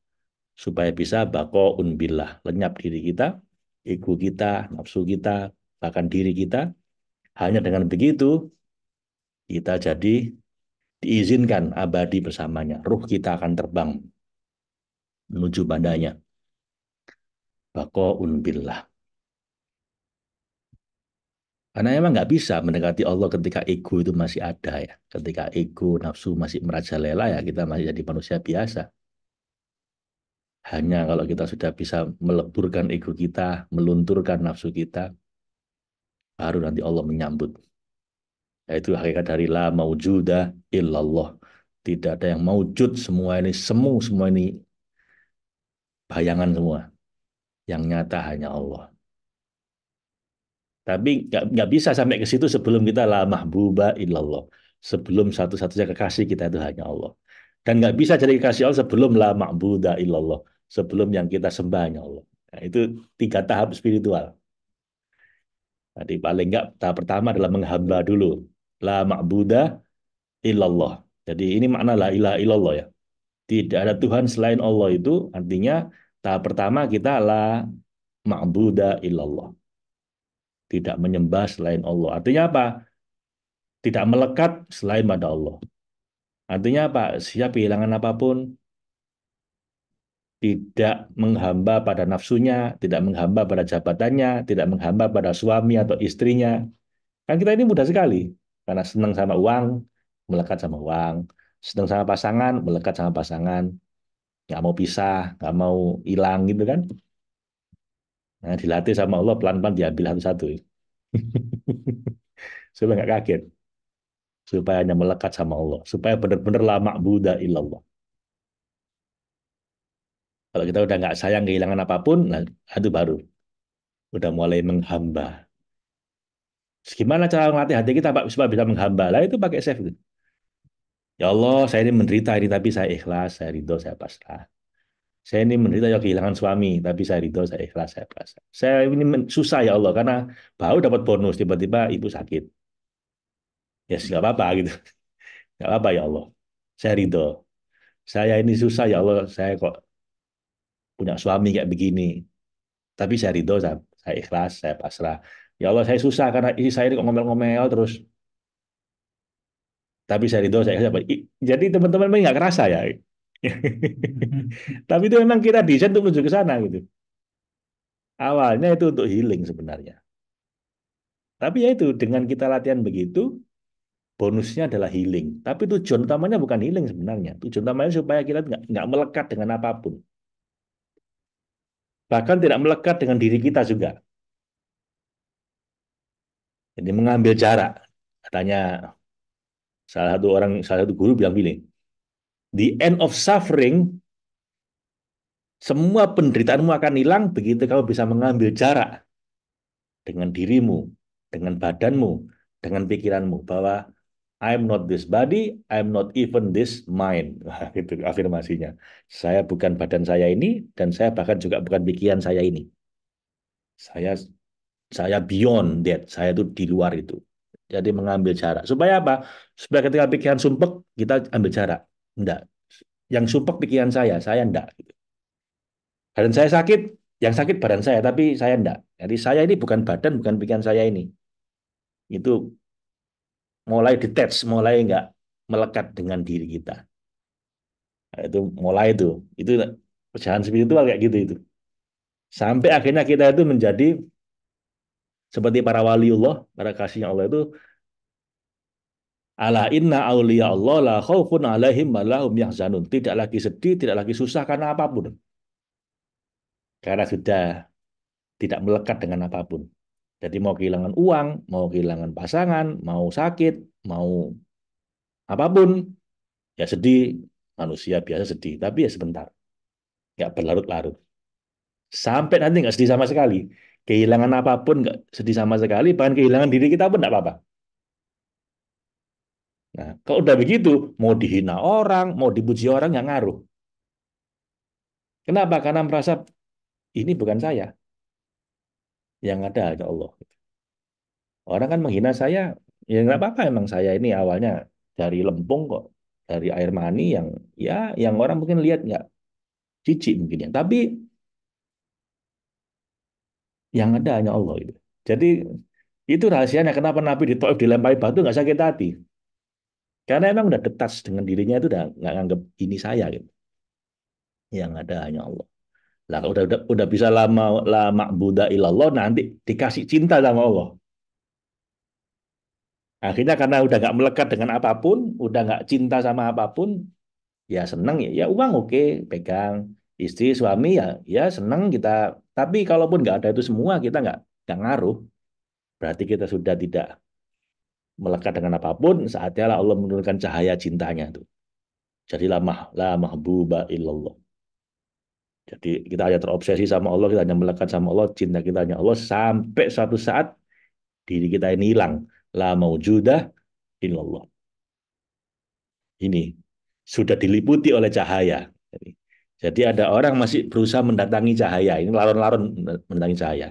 S1: supaya bisa bako unbillah, lenyap diri kita, ego kita, nafsu kita, bahkan diri kita. Hanya dengan begitu kita jadi diizinkan abadi bersamanya. Ruh kita akan terbang menuju padanya. Bako unbillah. Karena emang nggak bisa mendekati Allah ketika ego itu masih ada ya. Ketika ego, nafsu masih merajalela ya kita masih jadi manusia biasa. Hanya kalau kita sudah bisa meleburkan ego kita, melunturkan nafsu kita, baru nanti Allah menyambut. Yaitu hakikat dari la maujuda illallah. Tidak ada yang maujud, semua ini semu, semua ini bayangan semua. Yang nyata hanya Allah. Tapi nggak bisa sampai ke situ sebelum kita la mahbuba illallah. Sebelum satu-satunya kekasih kita itu hanya Allah. Dan nggak bisa jadi kekasih Allah sebelum la ma'buda illallah. Sebelum yang kita sembah hanya Allah. Nah, itu 3 tahap spiritual. Jadi paling nggak tahap pertama adalah menghamba dulu. La ma'buda illallah. Jadi ini makna la ilaha illallah ya. Tidak ada Tuhan selain Allah itu artinya tahap pertama kita la ma'buda illallah. Tidak menyembah selain Allah. Artinya apa? Tidak melekat selain pada Allah. Artinya apa? Siap kehilangan apapun, tidak menghamba pada nafsunya, tidak menghamba pada jabatannya, tidak menghamba pada suami atau istrinya. Kan kita ini mudah sekali. Karena senang sama uang, melekat sama uang. Senang sama pasangan, melekat sama pasangan. Nggak mau pisah, nggak mau hilang gitu kan. Nah, dilatih sama Allah, pelan-pelan diambil satu-satu. Supaya nggak kaget. Supaya hanya melekat sama Allah. Supaya benar-benar lama Buddha illallah. Kalau kita udah nggak sayang kehilangan apapun, nah itu baru. Udah mulai menghamba. Gimana cara melatih hati kita Pak supaya bisa menghamba? Lah itu pakai save itu. Ya Allah, saya ini menderita ini tapi saya ikhlas, saya ridho, saya pasrah. Saya ini menderita ya kehilangan suami, tapi saya ridho, saya ikhlas, saya pasrah. Saya ini susah ya Allah karena baru dapat bonus tiba-tiba ibu sakit. Ya nggak apa-apa gitu, nggak apa-apa ya Allah. Saya ridho. Saya ini susah ya Allah, saya kok punya suami kayak begini. Tapi saya ridho, saya ikhlas, saya pasrah. Ya Allah, saya susah karena istri saya ini kok ngomel-ngomel terus. Tapi saya ridho, saya ikhlas. Jadi teman-teman ini nggak kerasa ya. Tapi itu memang kita desain untuk menuju ke sana gitu. Awalnya itu untuk healing sebenarnya. Tapi ya itu dengan kita latihan begitu, bonusnya adalah healing. Tapi tujuan utamanya bukan healing sebenarnya. Tujuan utamanya supaya kita nggak melekat dengan apapun. Bahkan tidak melekat dengan diri kita juga. Jadi mengambil jarak. Katanya salah satu guru bilang gini, the end of suffering, semua penderitaanmu akan hilang begitu kamu bisa mengambil jarak dengan dirimu, dengan badanmu, dengan pikiranmu bahwa I'm not this body, I'm not even this mind. Wah, itu afirmasinya. Saya bukan badan saya ini dan saya bahkan juga bukan pikiran saya ini. Saya saya beyond that. Saya itu di luar itu. Jadi mengambil jarak. Supaya apa? Supaya ketika pikiran sumpek, kita ambil jarak. Enggak. Yang sumpek pikiran saya enggak. Badan saya sakit, yang sakit badan saya, tapi saya enggak. Jadi saya ini bukan badan, bukan pikiran saya ini. Itu mulai detach, mulai enggak melekat dengan diri kita. Nah, itu mulai itu perjalanan spiritual kayak gitu itu. Sampai akhirnya kita itu menjadi seperti para waliullah, para kasihnya Allah itu ala inna auliya Allah la khaufun alaihim wa lahum yahzanun. Tidak lagi sedih, tidak lagi susah karena apapun. Karena sudah tidak melekat dengan apapun. Jadi mau kehilangan uang, mau kehilangan pasangan, mau sakit, mau apapun, ya sedih. Manusia biasa sedih, tapi ya sebentar. Nggak berlarut-larut. Sampai nanti nggak sedih sama sekali. Kehilangan apapun nggak sedih sama sekali, bahkan kehilangan diri kita pun nggak apa-apa. Nah, kalau udah begitu, mau dihina orang, mau dipuji orang, nggak ngaruh. Kenapa? Karena merasa ini bukan saya, yang ada hanya Allah. Orang kan menghina saya, ya nggak apa-apa emang saya ini awalnya dari lempung kok, dari air mani yang ya yang orang mungkin lihat nggak jijik mungkin ya, tapi yang ada hanya Allah itu. Jadi itu rahasianya kenapa Nabi di Taif dilempari batu nggak sakit hati, karena emang udah detas dengan dirinya itu udah nggak nganggap ini saya gitu. Yang ada hanya Allah. Lah kalau udah bisa lama lama Buddha ilallah nanti dikasih cinta sama Allah. Akhirnya karena udah nggak melekat dengan apapun, udah nggak cinta sama apapun, ya senang ya, ya uang oke, pegang istri suami ya, ya senang kita. Tapi kalaupun nggak ada itu semua, kita nggak ngaruh. Berarti kita sudah tidak melekat dengan apapun. Saatnya lah Allah menurunkan cahaya cintanya tuh. Jadilah la mahbuba illallah. Jadi kita hanya terobsesi sama Allah, kita hanya melekat sama Allah, cinta kita hanya Allah sampai suatu saat diri kita ini hilang. La maujudah illallah. Ini sudah diliputi oleh cahaya. Jadi ada orang masih berusaha mendatangi cahaya. Ini laron-laron mendatangi cahaya.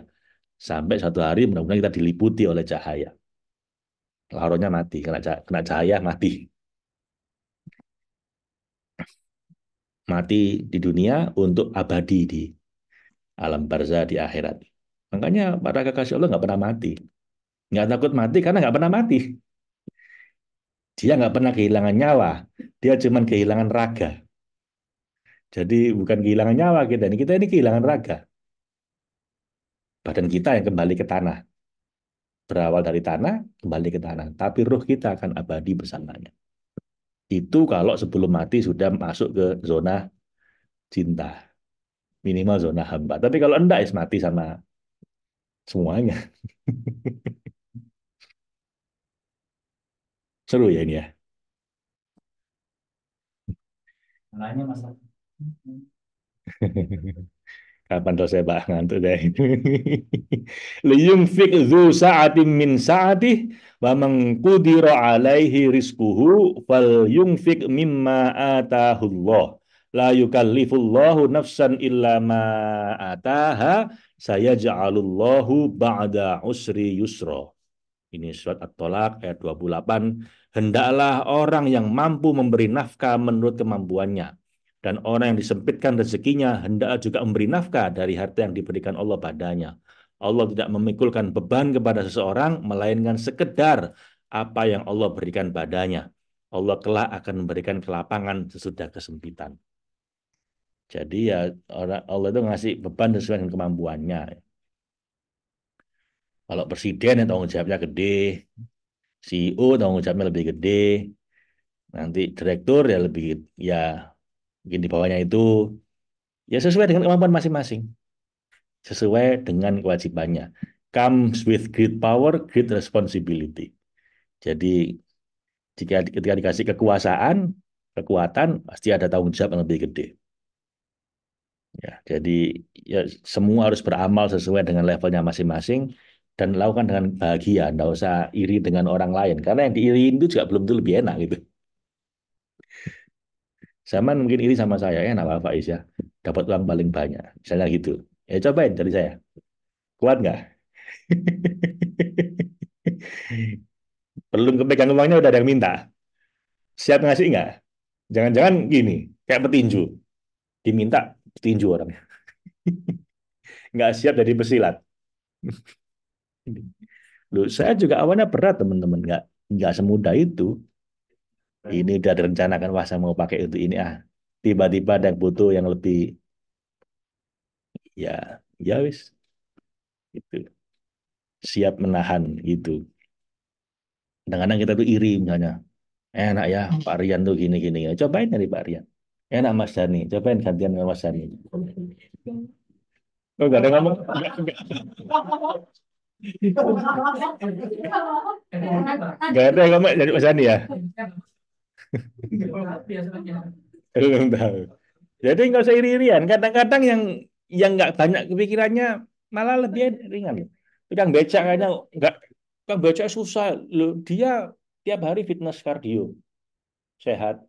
S1: Sampai satu hari mudah-mudahan kita diliputi oleh cahaya. Laronnya mati, kena cahaya mati. Mati di dunia untuk abadi di alam barzah di akhirat. Makanya para kekasih Allah nggak pernah mati. Nggak takut mati karena nggak pernah mati. Dia nggak pernah kehilangan nyawa. Dia cuma kehilangan raga. Jadi bukan kehilangan nyawa kita ini kehilangan raga. Badan kita yang kembali ke tanah. Berawal dari tanah, kembali ke tanah. Tapi ruh kita akan abadi bersamanya. Itu kalau sebelum mati sudah masuk ke zona cinta. Minimal zona hamba. Tapi kalau enggak, ya mati sama semuanya. Seru ya ini ya. Nanya masa. Kapan selesai Pak? Ngantuk deh. Liyunfik dzu sa'atin min sa'atih wa man qudira alaihi rizquhu falyunfik mimma atahullah. La yukallifullahu nafsan illa ma ataha sayaj'alullahu ba'da usri yusra. Ini surat At-Tolak ayat 28. Hendaklah orang yang mampu memberi nafkah menurut kemampuannya. Dan orang yang disempitkan rezekinya hendak juga memberi nafkah dari harta yang diberikan Allah padanya. Allah tidak memikulkan beban kepada seseorang, melainkan sekedar apa yang Allah berikan padanya. Allah kelak akan memberikan kelapangan sesudah kesempitan. Jadi ya Allah itu ngasih beban sesuai dengan kemampuannya. Kalau presiden yang tanggung jawabnya gede, CEO tanggung jawabnya lebih gede, nanti direktur ya lebih ya mungkin di bawahnya itu ya sesuai dengan kemampuan masing-masing, sesuai dengan kewajibannya. Comes with great power, great responsibility. Jadi jika ketika dikasih kekuasaan, kekuatan pasti ada tanggung jawab yang lebih gede. Ya, jadi ya semua harus beramal sesuai dengan levelnya masing-masing dan lakukan dengan bahagia, nggak usah iri dengan orang lain karena yang diiriin itu juga belum tentu lebih enak gitu. Sama mungkin iri sama saya, ya, Pak Faiz ya, dapat uang paling banyak, misalnya gitu. Ya cobain dari saya. Kuat nggak? Belum kepegang uangnya udah ada yang minta. Siap ngasih nggak? Jangan-jangan gini, kayak petinju. Diminta petinju orangnya. Nggak siap jadi pesilat. Loh, saya juga awalnya berat teman-teman. Nggak semudah itu. Ini udah direncanakan, wah saya mau pakai untuk ini. Ah, tiba-tiba ada yang butuh yang lebih, ya, ya wis. Itu. Siap menahan gitu. Kadang-kadang kita tuh iri misalnya. Enak ya Pak Rian tuh gini-gini ya. Cobain dari Pak Rian. Enak Mas Dani. Cobain gantian sama Mas Dani. Oh, gak ada ngomong. Gak ada yang ngomong dari Mas Dani ya. Belum tahu. Jadi nggak usah iri-irian. Kadang-kadang yang nggak banyak kepikirannya malah lebih ringan. Tukang becak kayaknya nggak, tukang becak susah. Loh, dia tiap hari fitness kardio, sehat.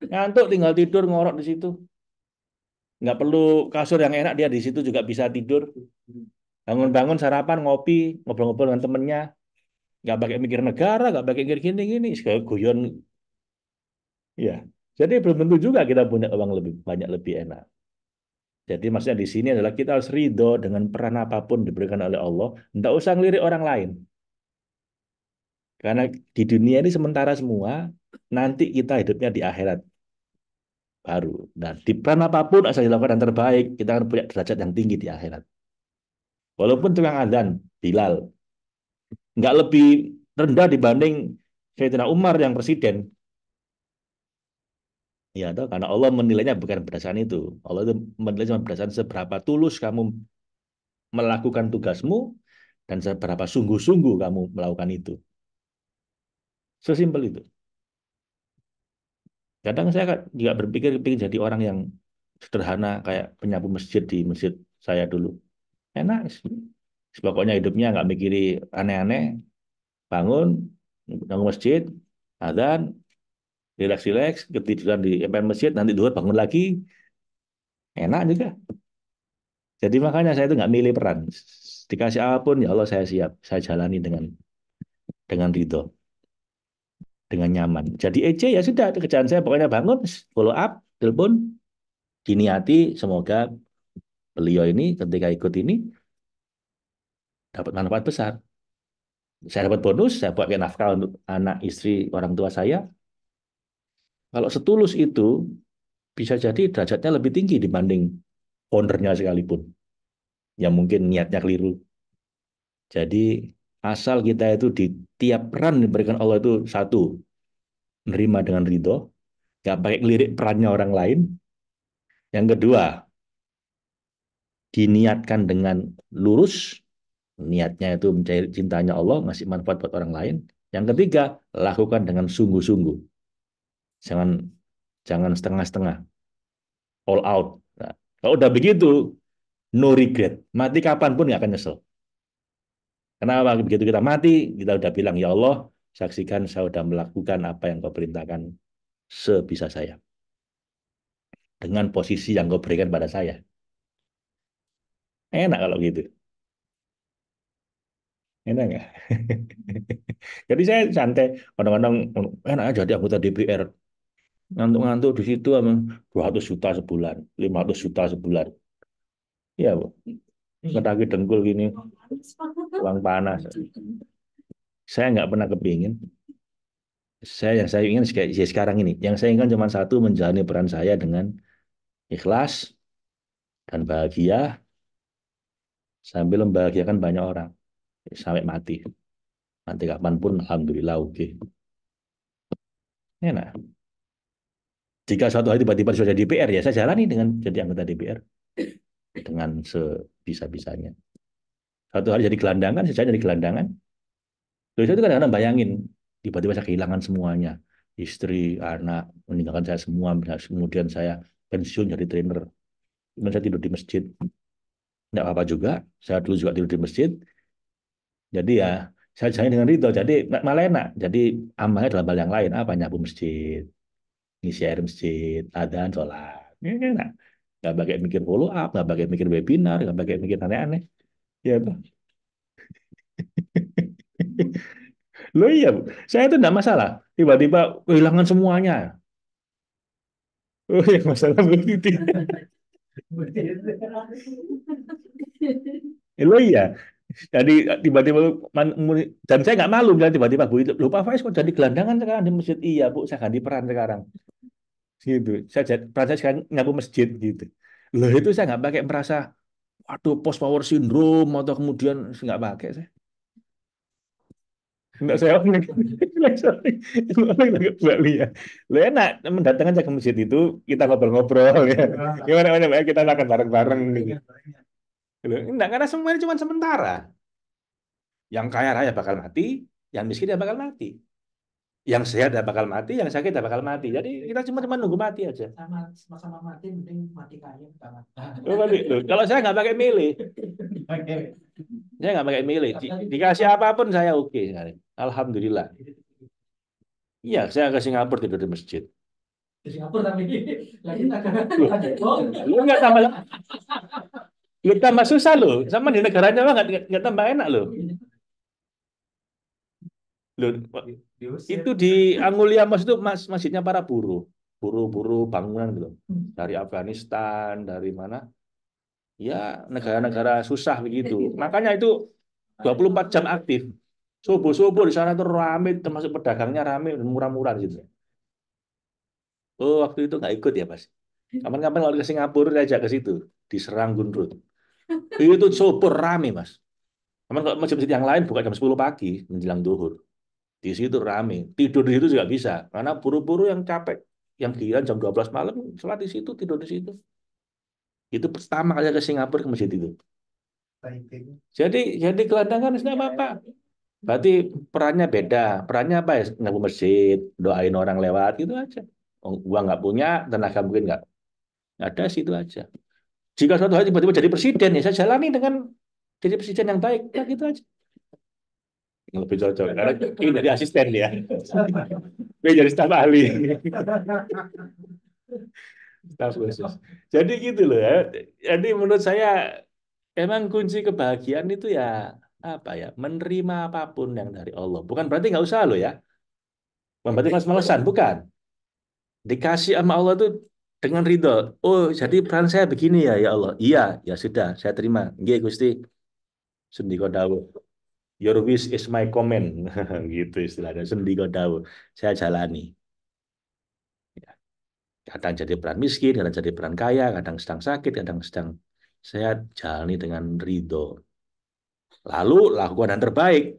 S1: Ngantuk tinggal tidur ngorok di situ. Nggak perlu kasur yang enak, dia di situ juga bisa tidur. Bangun-bangun sarapan, ngopi, ngobrol-ngobrol dengan temennya. Nggak pakai mikir negara, nggak pakai mikir gini-gini. Sekali guyon, ya. Jadi belum tentu juga kita punya uang lebih banyak, lebih enak. Jadi maksudnya di sini adalah kita harus ridho dengan peran apapun diberikan oleh Allah. Tidak usah ngelirik orang lain. Karena di dunia ini sementara semua, nanti kita hidupnya di akhirat baru. Nah, di peran apapun asal dilakukan yang terbaik, kita akan punya derajat yang tinggi di akhirat. Walaupun tukang adzan, Bilal, nggak lebih rendah dibanding Sayyidina Umar yang presiden. Ya, toh, karena Allah menilainya bukan berdasarkan itu. Allah itu menilai cuma berdasarkan seberapa tulus kamu melakukan tugasmu dan seberapa sungguh-sungguh kamu melakukan itu. Sesimpel itu. Kadang saya juga berpikir ingin jadi orang yang sederhana kayak penyapu masjid di masjid saya dulu. Enak. Pokoknya hidupnya nggak mikiri aneh-aneh. Bangun, bangun masjid, adzan, rileks-rileks, ketiduran di emper masjid, nanti duhur bangun lagi. Enak juga. Jadi makanya saya itu nggak milih peran. Dikasih apapun, ya Allah saya siap. Saya jalani dengan ridho, dengan nyaman. Jadi EJ ya sudah, kerjaan saya pokoknya bangun, follow up, telepon, diniati semoga beliau ini ketika ikut ini dapat manfaat besar. Saya dapat bonus, saya pakai nafkah untuk anak, istri, orang tua saya. Kalau setulus itu, bisa jadi derajatnya lebih tinggi dibanding foundernya sekalipun. Yang mungkin niatnya keliru. Jadi asal kita itu di tiap peran diberikan Allah itu satu, menerima dengan ridho, nggak pakai ngelirik perannya orang lain. Yang kedua, diniatkan dengan lurus, niatnya itu mencari cintanya Allah, ngasih manfaat buat orang lain. Yang ketiga, lakukan dengan sungguh-sungguh. Jangan jangan setengah-setengah, all out. Nah, kalau udah begitu, no regret. Mati kapanpun nggak akan nyesel. Kenapa? Begitu kita mati, kita udah bilang, ya Allah, saksikan saya sudah melakukan apa yang kau perintahkan sebisa saya. Dengan posisi yang kau berikan pada saya. Enak kalau gitu. Enak nggak? Jadi saya santai. Kadang-kadang enak aja jadi anggota DPR. Ngantuk-ngantuk di situ 200 juta sebulan, 500 juta sebulan. Iya, Bu. Ketagi dengkul gini, uang panas. Saya nggak pernah kepingin. Yang saya ingin ya sekarang ini, yang saya inginkan cuma satu, menjalani peran saya dengan ikhlas dan bahagia sambil membahagiakan banyak orang sampai mati. Nanti kapanpun, alhamdulillah, oke. Enak. Jika suatu hari tiba-tiba sudah jadi DPR, ya saya jalani dengan jadi anggota DPR dengan sebisa-bisanya. Suatu hari jadi gelandangan, saya jadi gelandangan. Terus itu kadang-kadang bayangin, tiba-tiba saya kehilangan semuanya. Istri, anak, meninggalkan saya semua. Kemudian saya pensiun jadi trainer. Kemudian saya tidur di masjid. Tidak apa-apa juga. Saya dulu juga tidur di masjid. Jadi ya, saya jalani dengan itu. Jadi malah enak. Jadi amalnya dalam hal yang lain. Apa, nyapu masjid, ngisi air masjid, adzan, sholat. Ini enak. Nggak pakai mikir follow up, nggak pakai mikir webinar, nggak pakai mikir aneh-aneh. Ya toh. Loh iya, Bu. Saya itu enggak masalah. Tiba-tiba kehilangan semuanya. Oh ya masalah begitu. Loh iya. Jadi tiba-tiba dan saya nggak malu bilang tiba-tiba Bu itu, lupa Faiz kok jadi gelandangan sekarang di masjid. Iya Bu, saya ganti peran sekarang. Gitu. Peran saya sekarang nyapu masjid gitu. Loh itu saya nggak pakai merasa, waduh post power syndrome atau kemudian nggak pakai saya. Enggak saya orang Bali ya. Lu enak mendatangkan saya ke masjid itu kita ngobrol-ngobrol ya. Gimana mana kita makan bareng-bareng gitu. Enggak karena semuanya cuma sementara. Yang kaya raya bakal mati, yang miskin ya bakal mati. Yang sehat ya bakal mati, yang sakit ya bakal mati. Jadi kita cuma nunggu mati aja.
S2: Sama-sama mati, mending mati kaya kita mati.
S1: Kalau saya nggak pakai milih, saya nggak pakai milih. Dikasih apapun saya oke. Alhamdulillah. Iya, saya ke Singapura tidur di masjid.
S2: Di Singapura tapi lagi tak
S1: Lu nggak tambah, lu tambah susah loh. Sama di negaranya mah nggak tambah enak loh. Loh, itu di Angulia Mas itu masjidnya para buruh, buruh-buruh bangunan gitu. Dari Afghanistan, dari mana? Ya, negara-negara susah begitu. Makanya itu 24 jam aktif. Subuh-subuh di sana tuh rame, termasuk pedagangnya rame dan murah-murah gitu. Oh, waktu itu nggak ikut ya, Mas. Kapan-kapan kalau ke Singapura, diajak ke situ, di Seranggun Road. Itu subuh rame, Mas. Cuman kalau masjid-masjid yang lain buka jam 10 pagi menjelang duhur. Di situ rame. Tidur di situ juga bisa. Karena buru-buru yang capek, yang giliran jam 12 malam, sholat di situ, tidur di situ. Itu pertama kali ke Singapura ke masjid itu. Jadi gelandangan nggak apa-apa. Berarti perannya beda. Perannya apa ya? Ngaku masjid, doain orang lewat gitu aja. Oh, gua nggak punya, tenaga mungkin nggak ada situ aja. Jika suatu hari tiba-tiba jadi presiden ya saya jalani dengan jadi presiden yang baik, ya gitu aja. Yang lebih cocok karena ini jadi asisten ya. Ini jadi staf ahli. Staf khusus. Jadi gitu loh ya. Jadi menurut saya emang kunci kebahagiaan itu ya apa ya menerima apapun yang dari Allah. Bukan berarti nggak usah loh ya. Bukan berarti malas-malesan, bukan. Dikasih sama Allah tuh dengan ridho. Oh, jadi peran saya begini ya, ya Allah. Iya, ya sudah, saya terima. Nggih, Gusti. Sendika dawuh. Your wish is my command. Gitu istilahnya. Sendika dawuh. Saya jalani. Kadang jadi peran miskin, kadang jadi peran kaya, kadang sedang sakit, kadang sedang sehat. Jalani dengan ridho. Lalu lakukan yang terbaik.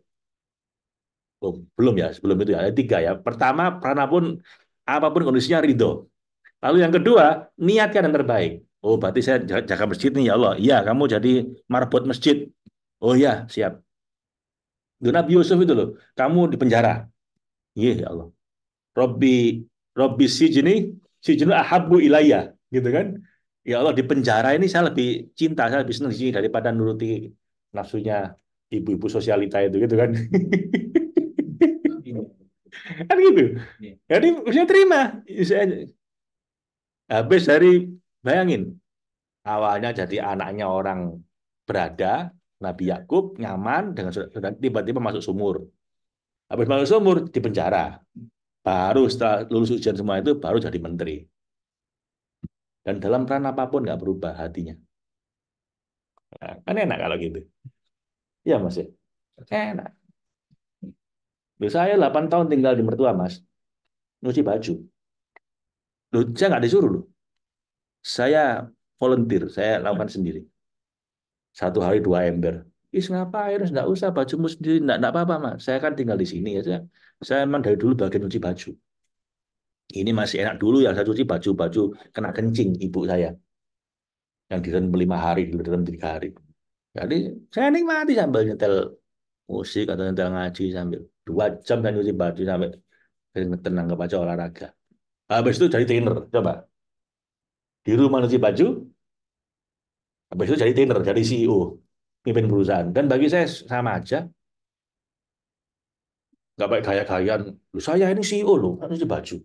S1: Oh, belum ya, sebelum itu ya. Ada tiga ya. Pertama, peran apapun kondisinya ridho. Lalu yang kedua, niatkan yang terbaik. Oh, berarti saya jaga masjid nih ya Allah. Iya, kamu jadi marbot masjid. Oh iya, siap. Itu Nabi Yusuf itu loh. Kamu di penjara. Iya ya Allah. Robbi Robbi sijinu ahabbu ilayya. Gitu kan. Ya Allah, di penjara ini saya lebih cinta, saya lebih senang di sini daripada nuruti nafsunya ibu-ibu sosialita itu gitu kan. Kan gitu. Jadi saya terima. Saya, habis dari bayangin awalnya jadi anaknya orang berada, Nabi Yakub nyaman dengan tiba-tiba masuk sumur. Habis masuk sumur di penjara. Baru setelah lulus ujian semua itu baru jadi menteri. Dan dalam peran apapun nggak berubah hatinya. Nah, kan enak kalau gitu. Iya Mas ya. Enak. Loh, saya 8 tahun tinggal di mertua Mas. Nyuci baju. Loh, saya nggak disuruh loh. Saya volunteer, saya lakukan sendiri. Satu hari 2 ember. Is ngapain? Nggak usah bajumu sendiri. Nggak apa-apa Mas. Saya kan tinggal di sini ya. Saya emang dari dulu bagian nyuci baju. Ini masih enak dulu yang saya cuci baju-baju kena kencing ibu saya. Yang direndam 5 hari, direndam 3 hari. Jadi saya nikmati sambil nyetel musik atau nyetel ngaji sambil 2 jam kan nyuci baju sampai tenang ke baca olahraga. Habis itu jadi trainer, coba. Di rumah nyuci baju, habis itu jadi trainer, jadi CEO, pimpin perusahaan. Dan bagi saya sama aja, nggak pakai gaya-gayaan. Loh, saya ini CEO loh, kan nyuci baju.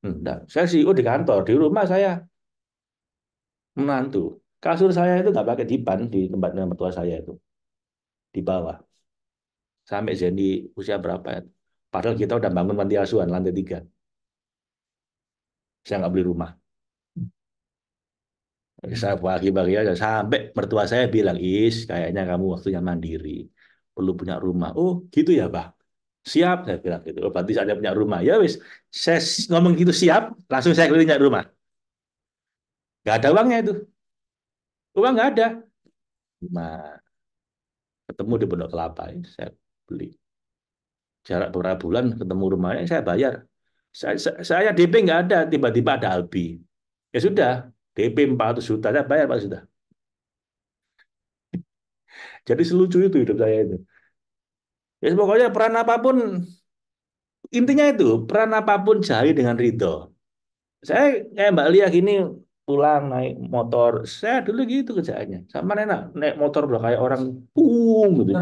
S1: Enggak, saya CEO di kantor, di rumah saya menantu. Kasur saya itu nggak pakai dipan di tempatnya mertua saya itu. di bawah. Sampai Zeni usia berapa ya? Padahal kita udah bangun panti asuhan lantai 3. Saya nggak beli rumah. Saya bagi-bagi aja sampai mertua saya bilang, "Is, kayaknya kamu waktunya mandiri, perlu punya rumah." Oh, gitu ya, Pak. Siap, saya bilang gitu. Oh, berarti saya punya rumah. Ya wis, saya ngomong gitu siap, langsung saya keliling nyari rumah. Nggak ada uangnya itu. Uang nggak ada. Nah, ketemu di Pondok Kelapa, ya, saya beli. Jarak beberapa bulan ketemu rumahnya, saya bayar. Saya DP nggak ada, tiba-tiba ada Albi. Ya sudah, DP 400 juta, saya bayar Pak sudah. Jadi selucu itu hidup saya itu. Ya pokoknya peran apapun, intinya itu, peran apapun jahit dengan ridho. Saya kayak Mbak Lia gini, pulang naik motor, saya dulu gitu kerjaannya. Sama enak, naik motor udah kayak orang, gitu.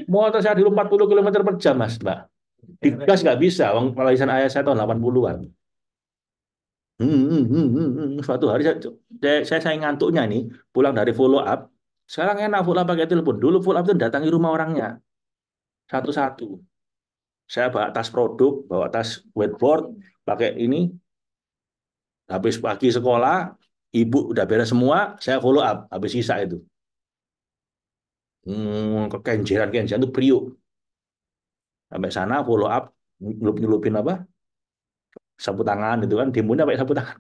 S1: Motor saya dulu 40 kilometer per jam, Mas, Mbak. Digas nggak bisa, warisan ayah saya tahun 80-an. Suatu hari saya ngantuknya nih, pulang dari follow up. Sekarang enak follow up pakai telepon. Dulu follow up itu datangi rumah orangnya satu-satu. Saya bawa tas produk, bawa tas whiteboard, pakai ini. Habis pagi sekolah, ibu udah beres semua, saya follow up. Habis sisa itu, kekenjeran-kenjeran itu priuk. Sampai sana follow up, nyelupin apa? Sapu tangan itu kan, timunnya pakai sapu tangan.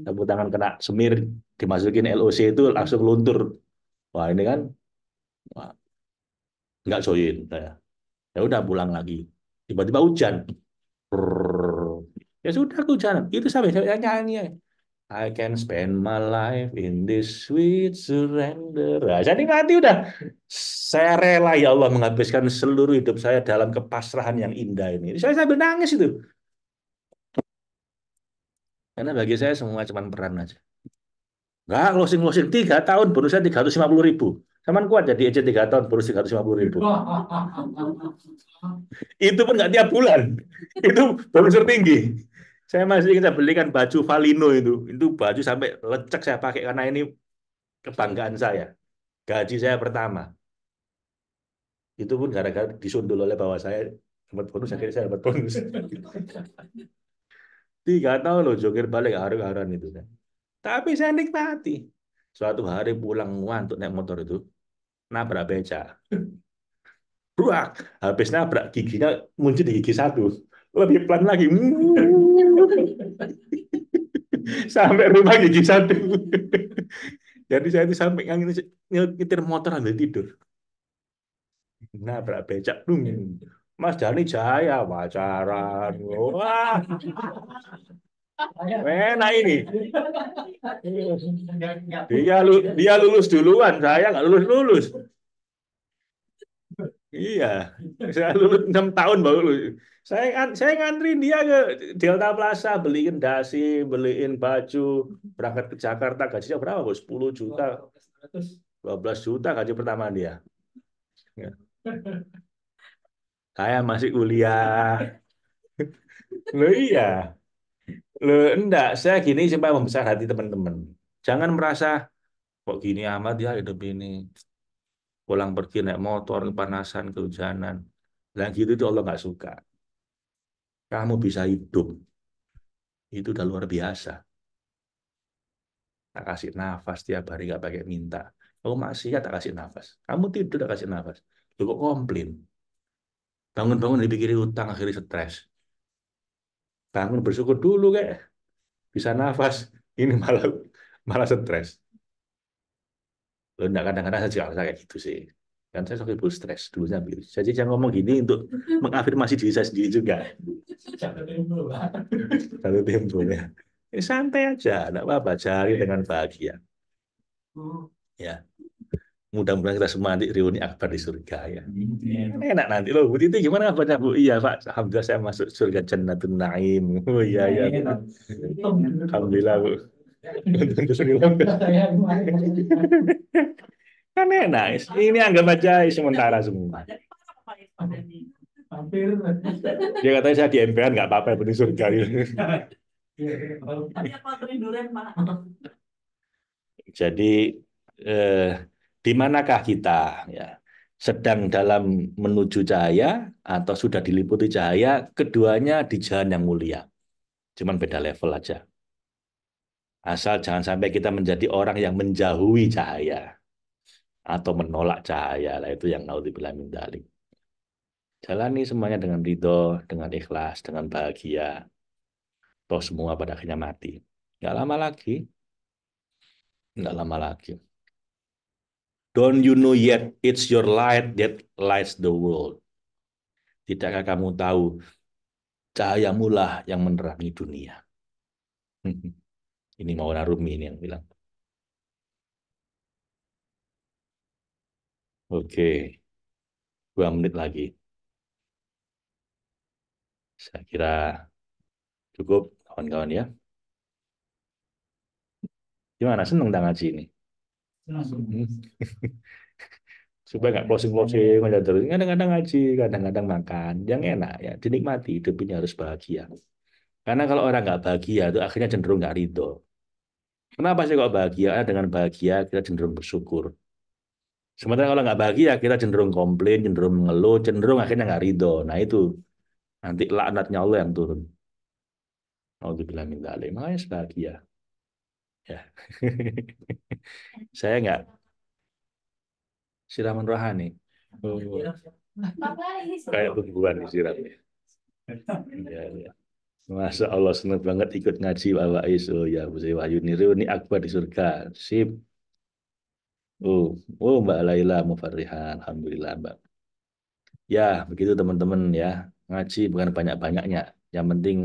S1: Sapu tangan kena semir, dimasukin LOC itu langsung luntur. Wah ini kan, wah, nggak join saya. Ya udah pulang lagi. Tiba-tiba hujan. Brrr. Ya sudah hujan. Itu sampai saya nyanyi. I can spend my life in this sweet surrender. Nah, jadi nanti udah saya rela ya Allah menghabiskan seluruh hidup saya dalam kepasrahan yang indah ini. Saya sambil nangis itu. Karena bagi saya semua cuma peran aja. Enggak, closing-closing 3 tahun bonusnya 350.000. Saman kuat jadi EJ 3 tahun bonus 350.000. Itu pun nggak tiap bulan. Itu bonus tertinggi. Saya masih ingat saya belikan baju Valino itu. Itu baju sampai lecek saya pakai karena ini kebanggaan saya. Gaji saya pertama. Itu pun gara-gara disundul oleh bahwa saya dapat bonus, akhirnya saya dapat bonus. 3 tahun loh jokir balik haru-haruan itu kan. Tapi saya nikmati. Suatu hari pulang ngantuk naik motor itu, nabrak beca. Buak, habis nabrak giginya muncul di gigi satu. Lebih pelan lagi. Sampai rumah gigi satu. Jadi saya itu sampai nyetir motor ambil tidur. Nabrak becak. Mas Dani Jaya pacaran. Wah, enak ini. Dia lulus duluan, saya nggak lulus. Iya, saya lulus 6 tahun baru lulus. Saya ngantri dia ke Delta Plaza, beliin dasi, beliin baju, berangkat ke Jakarta, gajinya berapa, Bos? 10 juta, 12 juta gaji pertama dia. Ya. Saya masih kuliah. Loh iya, loh enggak, saya gini supaya membesar hati teman-teman. Jangan merasa kok gini amat ya hidup ini. Pulang pergi naik motor, kepanasan, kehujanan. Dan gitu itu Allah nggak suka. Kamu bisa hidup, itu udah luar biasa. Tak kasih nafas tiap hari nggak pakai minta. Kamu maksiat tak kasih nafas. Kamu tidur tak kasih nafas. Lu kok komplain? Bangun-bangun dipikirin utang akhirnya stres. Bangun bersyukur dulu kayak bisa nafas. Ini malah malah stres. Lo enggak kadang-kadang saya juga kayak gitu sih. Kan saya suka stres dulunya. Jadi jangan ngomong gini untuk mengafirmasi diri saya sendiri juga. Satu tempo ya. Santai aja, enggak apa-apa. Cari dengan bahagia. Ya. Mudah-mudahan kita semua nanti reuni akbar di surga ya. Enak nanti loh. Bu Titi gimana kabarnya Bu? Iya Pak, alhamdulillah saya masuk surga Jannatun Naim. Oh iya iya. Alhamdulillah Bu. Kan enak. Ini anggap aja sementara semua.
S2: Hampir.
S1: Dia katanya saya di MPN nggak apa-apa penting surga.
S2: Tapi apa kerinduan Pak?
S1: Jadi di manakah kita ya? sedang dalam menuju cahaya atau sudah diliputi cahaya, keduanya di jalan yang mulia. Cuman beda level aja. Asal jangan sampai kita menjadi orang yang menjauhi cahaya atau menolak cahaya. Lah itu yang naudzubillah min dzalik. Jalani semuanya dengan ridho, dengan ikhlas, dengan bahagia. Toh semua pada akhirnya mati. Nggak lama lagi, nggak lama lagi. Don't you know yet, it's your light that lights the world. Tidakkah kamu tahu, cahayamu lah yang menerangi dunia. Ini Maulana Rumi ini yang bilang. Oke, 2 menit lagi. Saya kira cukup, kawan-kawan ya. Gimana, seneng tak ngaji ini? Hmm. Supaya nggak closing-closing aja terus. Kadang-kadang ngaji, kadang-kadang makan. Yang enak ya, dinikmati. Hidup ini harus bahagia. Karena kalau orang nggak bahagia, itu akhirnya cenderung nggak ridho. Kenapa sih kok bahagia? Dengan bahagia kita cenderung bersyukur. Sementara kalau nggak bahagia, kita cenderung komplain, cenderung mengeluh, cenderung akhirnya nggak ridho. Nah itu, nanti laknatnya Allah yang turun. Alhamdulillah min dzalik. Makanya bahagia. Ya. Saya nggak siraman rohani. Oh, kayak perempuan disiramnya. Ya, ya. Masya Allah, senang banget ikut ngaji Bapak Isu. Ya, Bu Sri Wahyuni, reuni akbar di surga. Sip. Mbak Laila Mufarrihan. Alhamdulillah, Mbak. Ya, begitu teman-teman ya. Ngaji bukan banyak-banyaknya. Yang penting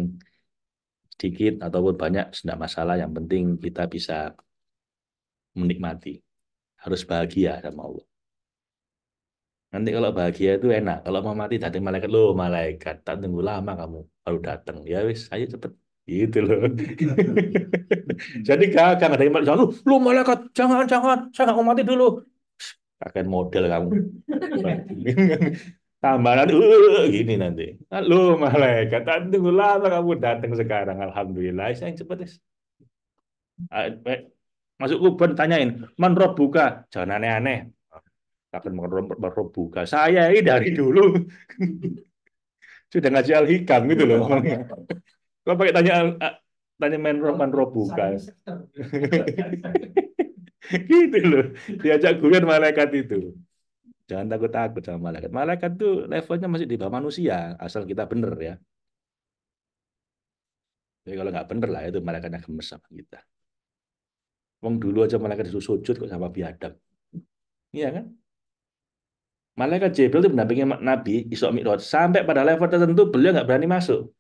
S1: sedikit ataupun banyak, tidak masalah. Yang penting kita bisa menikmati. Harus bahagia sama Allah. Nanti kalau bahagia itu enak. Kalau mau mati datang malaikat, loh malaikat, tak tunggu lama kamu baru datang. Ya wis, ayo cepet. Gitu loh. Jadi gak ada yang malaikat, lu malaikat, jangan, saya nggak mau mati dulu. Akan model kamu. Tambah nanti, gini nanti. Lu malaikat, tak tunggu lama kamu datang sekarang. Alhamdulillah, saya yang cepet. Masuk kubur tanyain, man buka, jangan aneh-aneh. Akan buka. Saya ini dari dulu sudah ngaji al-hikam gitu loh. Kalau pakai tanya man buka. Gitu loh. Diajak guyon malaikat itu. Jangan takut-takut sama malaikat. Malaikat tuh levelnya masih di bawah manusia, asal kita bener ya. Jadi kalau nggak bener lah itu malaikatnya gemes sama kita. Wong dulu aja malaikat disuruh sujud kok sama biadab. Iya kan? Malaikat Jibril itu mendampingi Nabi Isra Mi'raj sampai pada level tertentu beliau nggak berani masuk.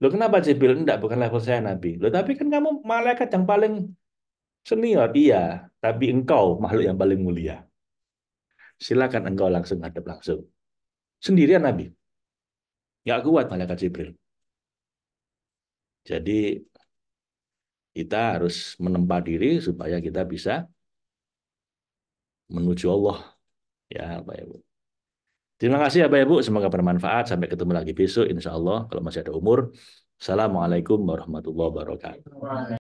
S1: Loh kenapa Jibril? Enggak, bukan level saya Nabi. Loh tapi kan kamu malaikat yang paling senior. Iya, tapi engkau makhluk yang paling mulia. Silakan engkau langsung hadap langsung. Sendirian Nabi. Nggak kuat malaikat Jibril. Jadi kita harus menempa diri supaya kita bisa menuju Allah. Ya, Pak Ibu. Terima kasih ya Pak Ibu. Semoga bermanfaat. Sampai ketemu lagi besok insya Allah. Kalau masih ada umur. Assalamualaikum warahmatullahi wabarakatuh.